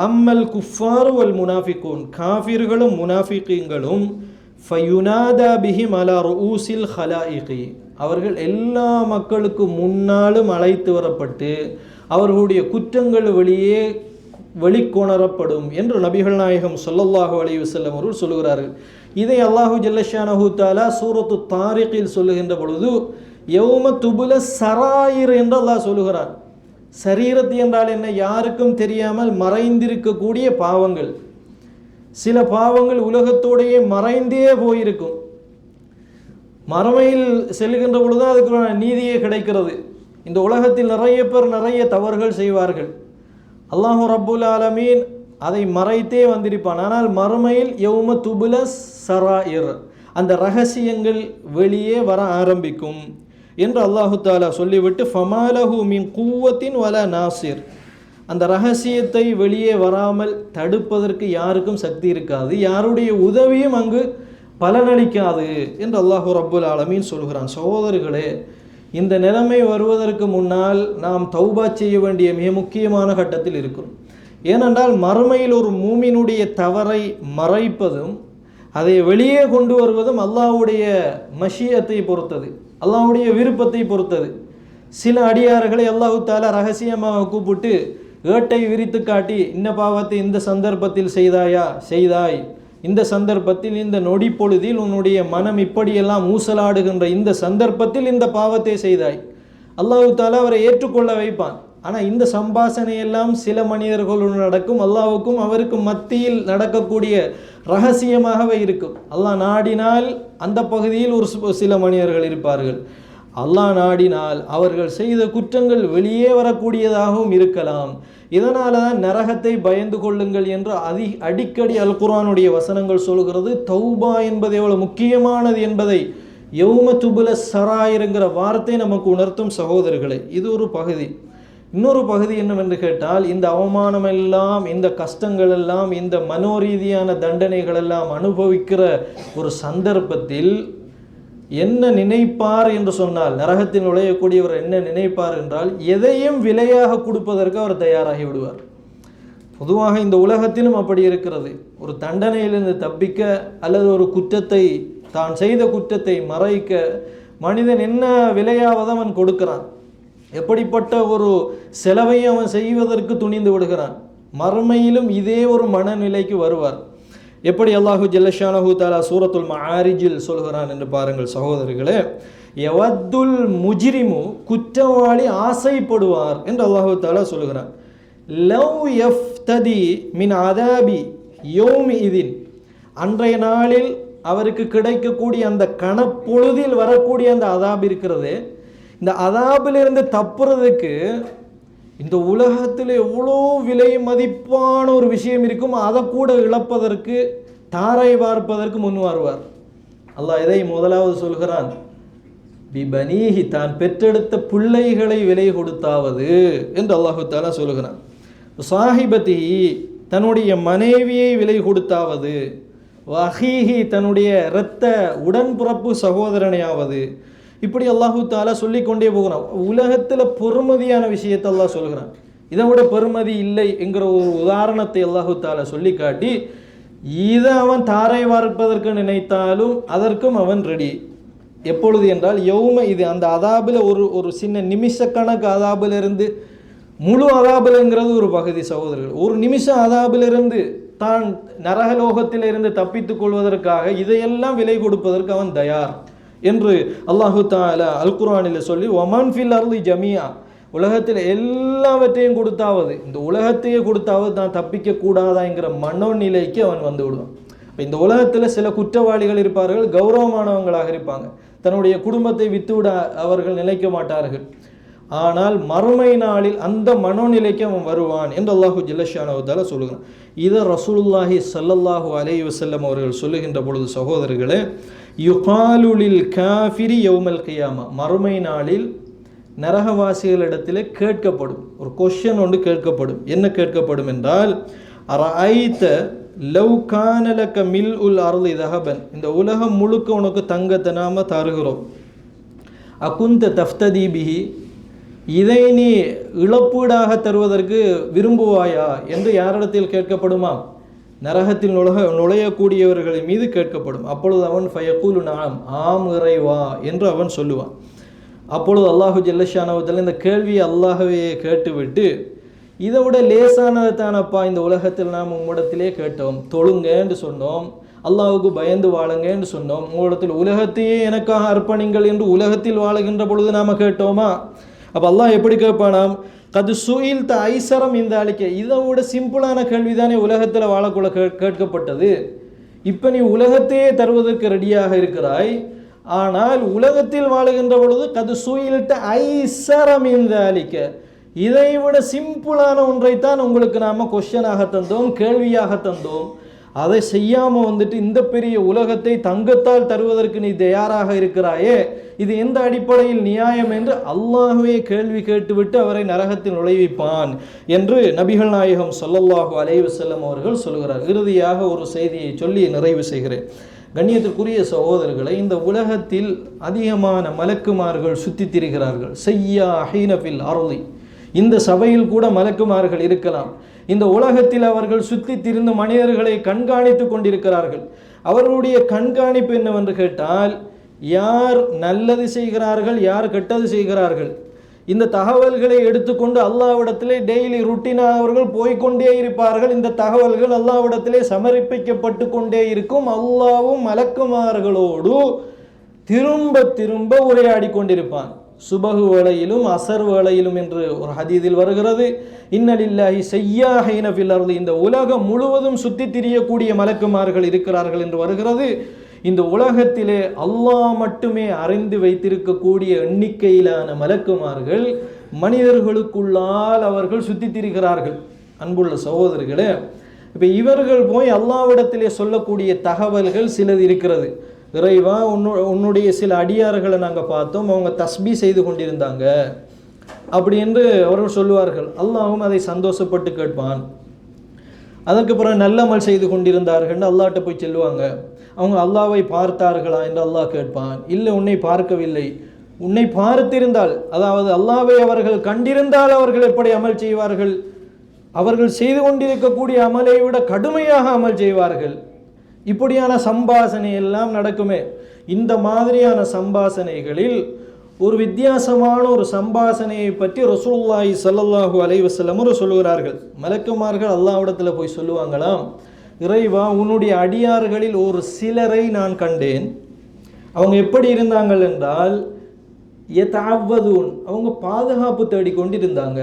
அம்மல் குஃபாரு வல் முனாஃபிகூன், காஃபிர்களும் முனாஃபிகீன்களும், ஃபயுனாதா பிஹிம் அலா ரூஸில் ஹலாயிகி, அவர்கள் எல்லா மக்களுக்கு முன்னாலும் அழைத்து வரப்பட்டு அவர்களுடைய குற்றங்கள் வெளிக்கொணரப்படும் என்று நபிகள் நாயகம் ஸல்லல்லாஹு அலைஹி வஸல்லம் அவர்கள் சொல்லுகிறார்கள். இதை அல்லாஹு ஜல்லஷானஹு தஆலா சூரத்து தாரிகில் சொல்லுகின்ற பொழுது யௌம துபுல சராயிர் என்று அல்லாஹ் சொல்லுகிறான். சரீரத்து என்றால் என்ன? யாருக்கும் தெரியாமல் மறைந்திருக்கக்கூடிய பாவங்கள். சில பாவங்கள் உலகத்தோடையே மறைந்தே போயிருக்கும். மறுமையில் செல்கின்ற பொழுது அதுக்கு நீதியே கிடைக்கிறது. இந்த உலகத்தில் நிறைய பேர் நிறைய தவறுகள் செய்வார்கள். அல்லாஹு ரப்புல் ஆலமீன் அதை மறைத்தே வந்திருப்பான். ஆனால் மறுமையில் யௌம துபுல சராயிர், அந்த ரகசியங்கள் வெளியே வர ஆரம்பிக்கும் என்று அல்லாஹு தாலா சொல்லிவிட்டு, ஃபமாலஹு மின் குவத்தின் வல நாசிர், அந்த ரகசியத்தை வெளியே வராமல் தடுப்பதற்கு யாருக்கும் சக்தி இருக்காது, யாருடைய உதவியும் அங்கு பலனளிக்காது என்று அல்லாஹு ரப்புல் ஆலமீன் சொல்கிறான். சகோதரர்களே, இந்த நிலைமை வருவதற்கு முன்னால் நாம் தௌபா செய்ய வேண்டிய மிக முக்கியமான கட்டத்தில் இருக்கும். ஏனென்றால் மறுமையில் ஒரு மூமினுடைய தவறை மறைப்பதும் அதை வெளியே கொண்டு வருவதும் அல்லாஹ்வுடைய மஷியத்தை பொறுத்தது, அல்லாஹ்வுடைய விருப்பத்தை பொறுத்தது. சில அடியார்களை அல்லாஹு தாலா ரகசியமாக கூப்பிட்டு ஏட்டை விரித்து காட்டி, இந்த பாவத்தை இந்த சந்தர்ப்பத்தில் செய்தாய், இந்த சந்தர்ப்பத்தில், இந்த நொடி பொழுதில் உன்னுடைய மனம் இப்படியெல்லாம் ஊசலாடுகின்ற இந்த சந்தர்ப்பத்தில் இந்த பாவத்தை செய்தாய், அல்லாஹு தாலா அவரை ஏற்றுக்கொள்ள வைப்பான். ஆனால் இந்த சம்பாஷணையெல்லாம் சில மனிதர்களுடன் நடக்கும். அல்லாஹ்வுக்கும் அவருக்கும் மத்தியில் நடக்கக்கூடிய ரகசியமாகவே இருக்கும். அல்லாஹ் நாடினால் அந்த பகுதியில் ஒரு சில மனிதர்கள் இருப்பார்கள். அல்லாஹ் நாடினால் அவர்கள் செய்த குற்றங்கள் வெளியே வரக்கூடியதாகவும் இருக்கலாம். இதனால தான் நரகத்தை பயந்து கொள்ளுங்கள் என்று அடிக்கடி அல் குர்ஆனுடைய வசனங்கள் சொல்கிறது. தௌபா என்பது எவ்வளவு முக்கியமானது என்பதை யௌம துபுல சராயிர்ங்கிற வார்த்தை நமக்கு உணர்த்தும். சகோதரர்களே, இது ஒரு பகுதி. இன்னொரு பகுதி என்னவென்று கேட்டால், இந்த அவமானம் எல்லாம், இந்த கஷ்டங்கள் எல்லாம், இந்த மனோரீதியான தண்டனைகள் எல்லாம் அனுபவிக்கிற ஒரு சந்தர்ப்பத்தில் என்ன நினைப்பார் என்று சொன்னால், நரகத்தில் நுழையக்கூடியவர் என்ன நினைப்பார் என்றால், எதையும் விலையாக கொடுப்பதற்கு அவர் தயாராகி விடுவார். பொதுவாக இந்த உலகத்திலும் அப்படி இருக்கிறது. ஒரு தண்டனையிலிருந்து தப்பிக்க அல்லது ஒரு குற்றத்தை, தான் செய்த குற்றத்தை மறைக்க மனிதன் என்ன விலையாவது அவன் கொடுக்கிறான், எப்படிப்பட்ட ஒரு செலவை அவன் செய்வதற்கு துணிந்து விடுகிறான். மறுமையிலும் இதே ஒரு மனநிலைக்கு வருவார். எப்படி அல்லாஹு ஜல்லஷானஹு தஆலா சூரத்துல் மஆரிஜில் சொல்கிறான் என்று பாருங்கள் சகோதரர்களே. யவத்துல் முஜ்ரிமு, குற்றவாளி ஆசைப்படுவார் என்று அல்லாஹு தஆலா சொல்கிறான். லவ் யஃப்ததி மின் அதாபி யௌமி இதின், அன்றைய நாளில் அவருக்கு கிடைக்கக்கூடிய அந்த கணப்பொழுதில் வரக்கூடிய அந்த அதாப் இருக்கிறது, இந்த அதாபிலிருந்து தப்புறதுக்கு இந்த உலகத்தில் எவ்வளோ விலை மதிப்பான ஒரு விஷயம் இருக்கும், அதை கூட இழப்பதற்கு, தாரை பார்ப்பதற்கு முன் வருவார். அல்லாஹ் இதை முதலாவது சொல்கிறான், பிபனீஹி, தான் பெற்றெடுத்த பிள்ளைகளை விலை கொடுத்தாவது என்று அல்லாஹு தஆலா சொல்கிறான். சாஹிபதி, தன்னுடைய மனைவியை விலை கொடுத்தாவது, வஹீஹி, தன்னுடைய இரத்த உடன்பிறப்பு சகோதரனையாவது, இப்படி அல்லாஹு தஆலா சொல்லிக்கொண்டே போகிறான். உலகத்தில் பெருமதியான விஷயத்தை அல்லாஹ் சொல்கிறான். இதை விட பெருமதி இல்லை என்கிற ஒரு உதாரணத்தை அல்லாஹு தஆலா சொல்லி காட்டி, இதை அவன் தாரை வார்ப்பதற்கு நினைத்தாலும் அதற்கும் அவன் ரெடி. எப்பொழுது என்றால் யௌம, இது அந்த அதாபில் ஒரு சின்ன நிமிஷ கணக்கு அதாபிலிருந்து முழு அதாபில்ங்கிறது ஒரு பகுதி சகோதரர்கள். ஒரு நிமிஷம் அதாபிலிருந்து தான் நரகலோகத்திலிருந்து தப்பித்துக் கொள்வதற்காக இதையெல்லாம் விலை கொடுப்பதற்கு அவன் தயார் என்று அல்லாஹு தஆலா அல் குர்ஆனில் சொல்லி, ஒமன் ஃபில் அர்லி ஜமியா, உலகத்தில் எல்லாவற்றையும் கொடுத்தாவது, இந்த உலகத்தையே கொடுத்தாவது தான் தப்பிக்க கூடாதாங்கிற மனோநிலைக்கு அவன் வந்து விடுவான். இந்த உலகத்தில் சில குற்றவாளிகள் இருப்பார்கள், கௌரவமானவங்களாக இருப்பாங்க, தன்னுடைய குடும்பத்தை வித்துவிட அவர்கள் நினைக்க மாட்டார்கள். ஆனால் மறுமை நாளில் அந்த மனோநிலைக்கு அவன் வருவான் என்று அல்லாஹு ஜல்லஷானஹு தஆலா சொல்லுகிறான். இதை ரசூலுல்லாஹி ஸல்லல்லாஹு அலைஹி வஸல்லம் அவர்கள் சொல்லுகின்ற பொழுது சகோதரர்களே, யுகாலு லில் காஃபிரி யௌமல் கியாமா, மறுமை நாளில் நரகவாசிகளிடத்தில் கேட்கப்படும் ஒரு கொஸ்டின் ஒன்று கேட்கப்படும். என்ன கேட்கப்படும் என்றால், அரஐத லவ் கான லக மில்உல் அர்லி தஹபன், இந்த உலகம் முழுக்க உனக்கு தங்கத்தை நாம தருகிறோம், அகுந்த தஃப்ததி பிஹி, இதை நீ இழப்பீடாக தருவதற்கு விரும்புவாயா என்று யாரிடத்தில் கேட்கப்படுமா? நரகத்தில் நுழையக்கூடியவர்களின் மீது கேட்கப்படும். அப்பொழுது அவன் ஃபயக்கூலு நஅம், ஆம் இறைவா என்று அவன் சொல்லுவான். அப்பொழுது அல்லாஹு ஜல்லஷானஹு தஆலா இந்த கேள்வியை அல்லாஹ்வே கேட்டுவிட்டு, இதை விட லேசானது தானப்பா இந்த உலகத்தில் நாம் உம்மிடத்திலே கேட்டோம், தொழுங்கன்னு சொன்னோம், அல்லாஹுக்கு பயந்து வாழுங்கன்னு சொன்னோம், உங்களிடத்தில் உலகத்தையே எனக்காக அர்ப்பணிங்கள் என்று உலகத்தில் வாழுகின்ற பொழுது நாம் கேட்டோமா? அப்போ அல்லாஹ் எப்படி கேட்பானாம், கது சுயில் த ஐசரம் இந்த அழிக்க, இதை விட சிம்பிளான கேள்விதானே உலகத்தில் வாழக்குள்ள கேட்கப்பட்டது. இப்போ நீ உலகத்தையே தருவதற்கு ரெடியாக இருக்கிறாய், ஆனால் உலகத்தில் வாழுகின்ற பொழுது கது சுயில் த ஐசரம் இந்த அழிக்க, இதை விட சிம்பிளான ஒன்றைத்தான் உங்களுக்கு நாம் கொஸ்டினாக தந்தோம், கேள்வியாக தந்தோம், அதை செய்யாமல் வந்துட்டு இந்த பெரிய உலகத்தை தங்கத்தால் தருவதற்கு நீ தயாராக இருக்கிறாயே, இது எந்த அடிப்படையில் நியாயம் என்று அல்லாஹ்வே கேள்வி கேட்டுவிட்டு அவரை நரகத்தில் நுழைவிப்பான் என்று நபிகள் நாயகம் ஸல்லல்லாஹு அலைஹி வஸல்லம் அவர்கள் சொல்கிறார். இறுதியாக ஒரு செய்தியை சொல்லி நிறைவு செய்கிறேன். கண்ணியத்திற்குரிய சகோதரர்களை, இந்த உலகத்தில் அதிகமான மலக்குமார்கள் சுற்றி திரிகிறார்கள். ஸய்யாஹீன ஃபில் அர்லி, இந்த சபையில் கூட மலக்குமார்கள் இருக்கலாம். இந்த உலகத்தில் அவர்கள் சுற்றி திரிந்து மனிதர்களை கண்காணித்து கொண்டிருக்கிறார்கள். அவர்களுடைய கண்காணிப்பு என்னவென்று கேட்டால், யார் நல்லது செய்கிறார்கள், யார் கெட்டது செய்கிறார்கள், இந்த தகவல்களை எடுத்துக்கொண்டு அல்லாஹ்விடத்திலே டெய்லி ருட்டீனாக அவர்கள் போய்கொண்டே இருப்பார்கள். இந்த தகவல்கள் அல்லாஹ்விடத்திலே சமர்ப்பிக்கப்பட்டு கொண்டே இருக்கும். அல்லாஹ்வும் மலக்குமார்களோடு திரும்ப திரும்ப உரையாடி கொண்டிருப்பான். சுபகு வேளையிலும் அசர் வேளையிலும் என்று ஒரு ஹதீஸில் வருகிறது, இன்னலில்லாஹி ஸய்யாஹீன ஃபில் அர்லி, இந்த உலகம் முழுவதும் சுற்றி திரியக்கூடிய மலக்குமார்கள் இருக்கிறார்கள் என்று வருகிறது. இந்த உலகத்திலே அல்லாஹ் மட்டுமே அறிந்து வைத்திருக்கக்கூடிய எண்ணிக்கையிலான மலக்குமார்கள் மனிதர்களுக்குள்ளால் அவர்கள் சுற்றி திரிகிறார்கள். அன்புள்ள சகோதரர்களே, இப்போ இவர்கள் போய் அல்லாஹ்விடத்திலே சொல்லக்கூடிய தகவல்கள் சிலது இருக்கிறது. இறைவா, உன்னுடைய சில அடியார்களை நாங்கள் பார்த்தோம், அவங்க தஸ்பீ செய்து கொண்டிருந்தாங்க அப்படி என்று அவர்கள் சொல்லுவார்கள். அல்லாஹ்வும் அதை சந்தோஷப்பட்டு கேட்பான். அதற்கு பிறகு நல்லமல் செய்து கொண்டிருந்தார்கள் அல்லாஹ்ட்ட போய் சொல்லுவாங்க. அவங்க அல்லாஹ்வை பார்த்தார்களா என்று அல்லாஹ் கேட்பான். இல்லை, உன்னை பார்க்கவில்லை. உன்னை பார்த்திருந்தால், அதாவது அல்லாஹ்வை அவர்கள் கண்டிருந்தால் அவர்கள் எப்படி அமல் செய்வார்கள்? அவர்கள் செய்து கொண்டிருக்கக்கூடிய அமலை விட கடுமையாக அமல் செய்வார்கள். இப்படியான சம்பாசனை எல்லாம் நடக்குமே. இந்த மாதிரியான சம்பாசனைகளில் ஒரு வித்தியாசமான ஒரு சம்பாசனையை பற்றி ரசூலுல்லாஹி ஸல்லல்லாஹு அலைஹி வஸல்லம் சொல்லுகிறார்கள். மலக்குமார்கள் அல்லாஹ்விடத்தில் போய் சொல்லுவாங்களாம், இறைவா, உன்னுடைய அடியார்களில் ஒரு சிலரை நான் கண்டேன். அவங்க எப்படி இருந்தாங்கள் என்றால், யதஅவ்வதுன், அவங்க பாதுகாப்பு தேடிக்கொண்டிருந்தாங்க.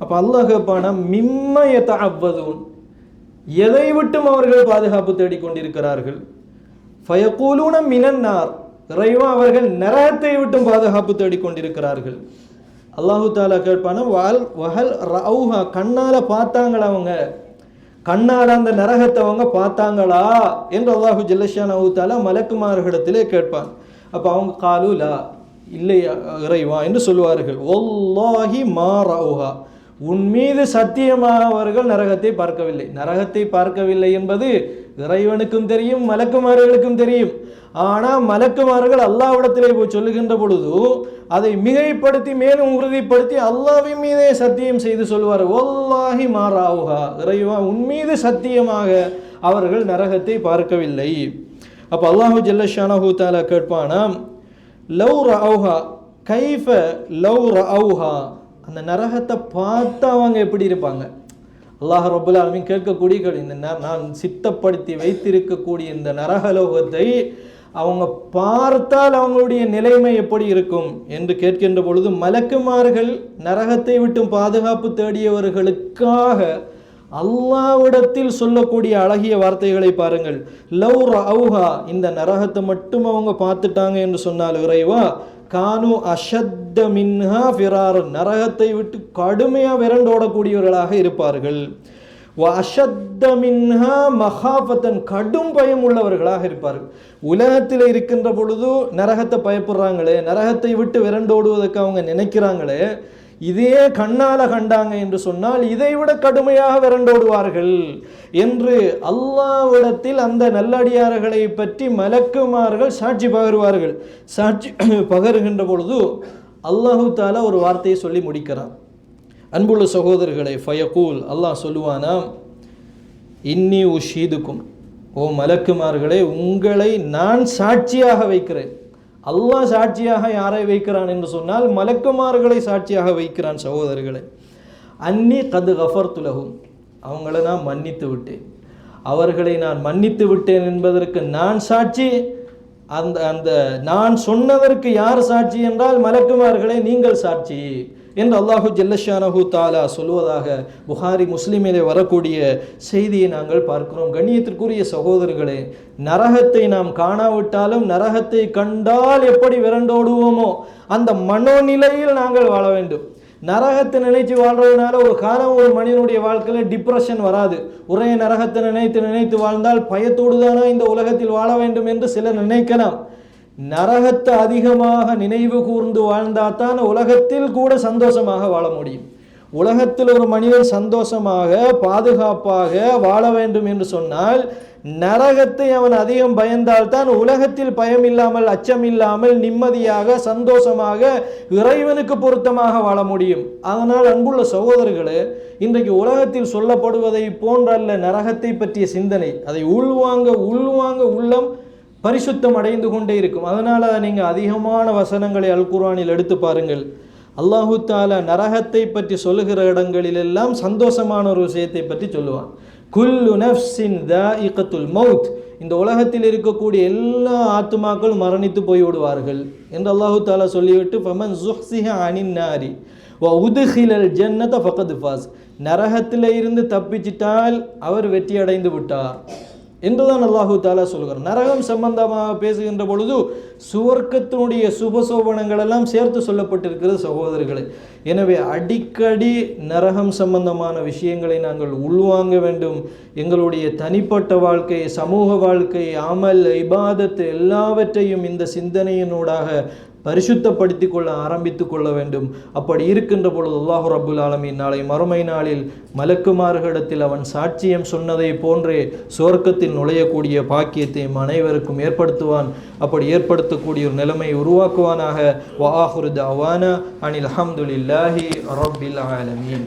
அப்போ அல்லாஹ் கேட்பானா, மிம்ம யதஅவ்வதுன், எதை விட்டும் அவர்கள் பாதுகாப்பு தேடிக்கொண்டிருக்கிறார்கள்? ஃபயகூலூன மினன்னார், இறைவா அவர்கள் நரகத்தை விட்டும் பாதுகாப்பு தேடிக்கொண்டிருக்கிறார்கள். அல்லாஹு தாலா கேட்பான வஹல் ரவுஹா, கண்ணால பார்த்தாங்களா அவங்க, கண்ணால அந்த நரகத்தை அவங்க பார்த்தாங்களா என்று அல்லாஹு ஜல்லஷானஹு தஆலா மலக்குமார்களிடத்திலே கேட்பான். அப்போ அவங்க காலுலா, இல்லை இறைவா என்று சொல்லுவார்கள். வல்லாஹி மா ரவுஹா, உன் மீது சத்தியமாக அவர்கள் நரகத்தை பார்க்கவில்லை. நரகத்தை பார்க்கவில்லை என்பது இறைவனுக்கும் தெரியும், மலக்குமார்களுக்கும் தெரியும். ஆனால் மலக்குமார்கள் அல்லாஹ்விடத்திலே போய் சொல்லுகின்ற பொழுது அதை மிகைப்படுத்தி மேலும் உறுதிப்படுத்தி அல்லாஹ்வின் மீதே சத்தியம் செய்து சொல்வார். வல்லாஹி மா ரவுஹா, இறைவா உன் மீது சத்தியமாக அவர்கள் நரகத்தை பார்க்கவில்லை. அப்போ அல்லாஹு ஜல்லஷானஹு தஆலா கேட்பானாம், லவ் ரவுஹா கைஃப லவ் ரவுஹா, அந்த நரகத்தை பார்த்தா அவங்க எப்படி இருப்பாங்க? அல்லாஹ் ரப்பல் ஆலமீன் கேட்கக்கூடிய இந்த நான் சித்தப்படுத்தி வைத்திருக்கக்கூடிய இந்த நரகலோகத்தை அவங்க பார்த்தால் அவங்களுடைய நிலைமை எப்படி இருக்கும் என்று கேட்கின்ற பொழுது, மலக்குமார்கள் நரகத்தை விட்டு பாதுகாப்பு தேடியவர்களுக்காக அல்லாஹ்விடத்தில் சொல்லக்கூடிய அழகிய வார்த்தைகளை பாருங்கள். லவ் ரவுஹா, இந்த நரகத்தை மட்டும் அவங்க பார்த்துட்டாங்க என்று சொன்னால் இறைவா, கானு அஷத்த மின்ஹா ஃபிரார், நரகத்தை விட்டு கடுமையாக விரண்டோடக்கூடியவர்களாக இருப்பார்கள். வ அஷத்த மின்ஹா மஹாஃபத்தன், கடும் பயம் உள்ளவர்களாக இருப்பார்கள். உலகத்தில் இருக்கின்ற பொழுது நரகத்தை பயப்படுறாங்களே, நரகத்தை விட்டு விரண்டோடுவதற்கு அவங்க நினைக்கிறாங்களே, இதே கண்ணால கண்டாங்க என்று சொன்னால் இதைவிட கடுமையாக விரண்டோடுவார்கள் என்று அல்லாஹ்விடத்தில் அந்த நல்லடியார்களை பற்றி மலக்குமார்கள் சாட்சி பகருவார்கள். சாட்சி பகருகின்ற பொழுது அல்லாஹு தாலா ஒரு வார்த்தையை சொல்லி முடிக்கிறான். அன்புள்ள சகோதரர்களை, ஃபயகூல், அல்லாஹ் சொல்லுவானாம், இன்னி உஷீதுக்கும், ஓ மலக்குமார்களே உங்களை நான் சாட்சியாக வைக்கிறேன். அல்லாஹ் சாட்சியாக யாரை வைக்கிறான் என்று சொன்னால் மலக்குமார்களை சாட்சியாக வைக்கிறான். சகோதரர்களை, அன்னி கது கஃபர்து லஹும், அவங்கள நான் மன்னித்து விட்டேன், அவர்களை நான் மன்னித்து விட்டேன் என்பதற்கு நான் சாட்சி. அந்த அந்த நான் சொன்னதற்கு யார் சாட்சி என்றால் மலக்குமார்களை நீங்கள் சாட்சி என்று அல்லாஹு ஜல்லஷானஹு தஆலா சொல்வதாக புகாரி முஸ்லிமிலே வரக்கூடிய செய்தியை நாங்கள் பார்க்கிறோம். கண்ணியத்திற்குரிய சகோதரர்களே, நரகத்தை நாம் காணாவிட்டாலும் நரகத்தை கண்டால் எப்படி விரண்டோடுவோமோ அந்த மனோநிலையில் நாங்கள் வாழ வேண்டும். நரகத்தை நினைச்சு வாழ்றதுனால ஒரு காலம் ஒரு மனிதனுடைய வாழ்க்கையில் டிப்ரெஷன் வராது. ஒரே நரகத்தை நினைத்து நினைத்து வாழ்ந்தால் பயத்தோடு தானே இந்த உலகத்தில் வாழ வேண்டும் என்று சிலர் நினைக்கலாம். நரகத்தை அதிகமாக நினைவு கூர்ந்து வாழ்ந்தால்தான் உலகத்தில் கூட சந்தோஷமாக வாழ முடியும். உலகத்தில் ஒரு மனிதன் சந்தோஷமாக பாதுகாப்பாக வாழ வேண்டும் என்று சொன்னால் நரகத்தை அவன் அதிகம் பயந்தால்தான் உலகத்தில் பயம் இல்லாமல் அச்சம் இல்லாமல் நிம்மதியாக சந்தோஷமாக இறைவனுக்கு பொருத்தமாக வாழ முடியும். அதனால் அன்புள்ள சகோதரர்களே, இன்றைக்கு உலகத்தில் சொல்லப்படுவதை போன்றல்ல நரகத்தை பற்றிய சிந்தனை. அதை உள்வாங்க உள்ளம் பரிசுத்தம் அடைந்து கொண்டே இருக்கும். அதனால் நீங்கள் அதிகமான வசனங்களை அல் குர்ஆனில் எடுத்து பாருங்கள். அல்லாஹு தாலா நரகத்தை பற்றி சொல்லுகிற இடங்களிலெல்லாம் சந்தோஷமான ஒரு விஷயத்தை பற்றி சொல்லுவான். குல்லு நஃப்ஸின் தாயிகத்துல் மௌத், இந்த உலகத்தில் இருக்கக்கூடிய எல்லா ஆத்துமாக்களும் மரணித்து போய்விடுவார்கள் என்று அல்லாஹு தாலா சொல்லிவிட்டு ஃபமன் ஸுஹ்ஸிஹ அனின் நாரி வ உத்கிலல் ஜன்னத ஃபகத் ஃபாஸ், நரகத்தில் இருந்து தப்பிச்சிட்டால் அவர் வெற்றி அடைந்து விட்டார் என்றுதான் அல்லாஹு தாலா சொல்கிறார். நரகம் சம்பந்தமாக பேசுகின்ற பொழுது சுவர்க்கத்தினுடைய சுபசோபனங்கள் எல்லாம் சேர்த்து சொல்லப்பட்டிருக்கிறது சகோதரர்களே. எனவே அடிக்கடி நரகம் சம்பந்தமான விஷயங்களை நாங்கள் உள்வாங்க வேண்டும். எங்களுடைய தனிப்பட்ட வாழ்க்கை, சமூக வாழ்க்கை, அமல், இபாதத் எல்லாவற்றையும் இந்த சிந்தனையினூடாக பரிசுத்தப்படுத்தி கொள்ள ஆரம்பித்து கொள்ள வேண்டும். அப்படி இருக்கின்ற பொழுது அல்லாஹு ரப்புல் ஆலமீன் நாளை மறுமை நாளில் மலக்குமார்களிடத்தில் அவன் சாட்சியம் சொன்னதை போன்றே சுவர்க்கத்தில் நுழையக்கூடிய பாக்கியத்தை அனைவருக்கும் ஏற்படுத்துவான். அப்படி ஏற்படுத்தக்கூடிய ஒரு நிலைமையை உருவாக்குவானாக. வ ஆஹிரு தஅவானா அனில் ஹம்துலில்லாஹி ரப்பில் ஆலமீன்.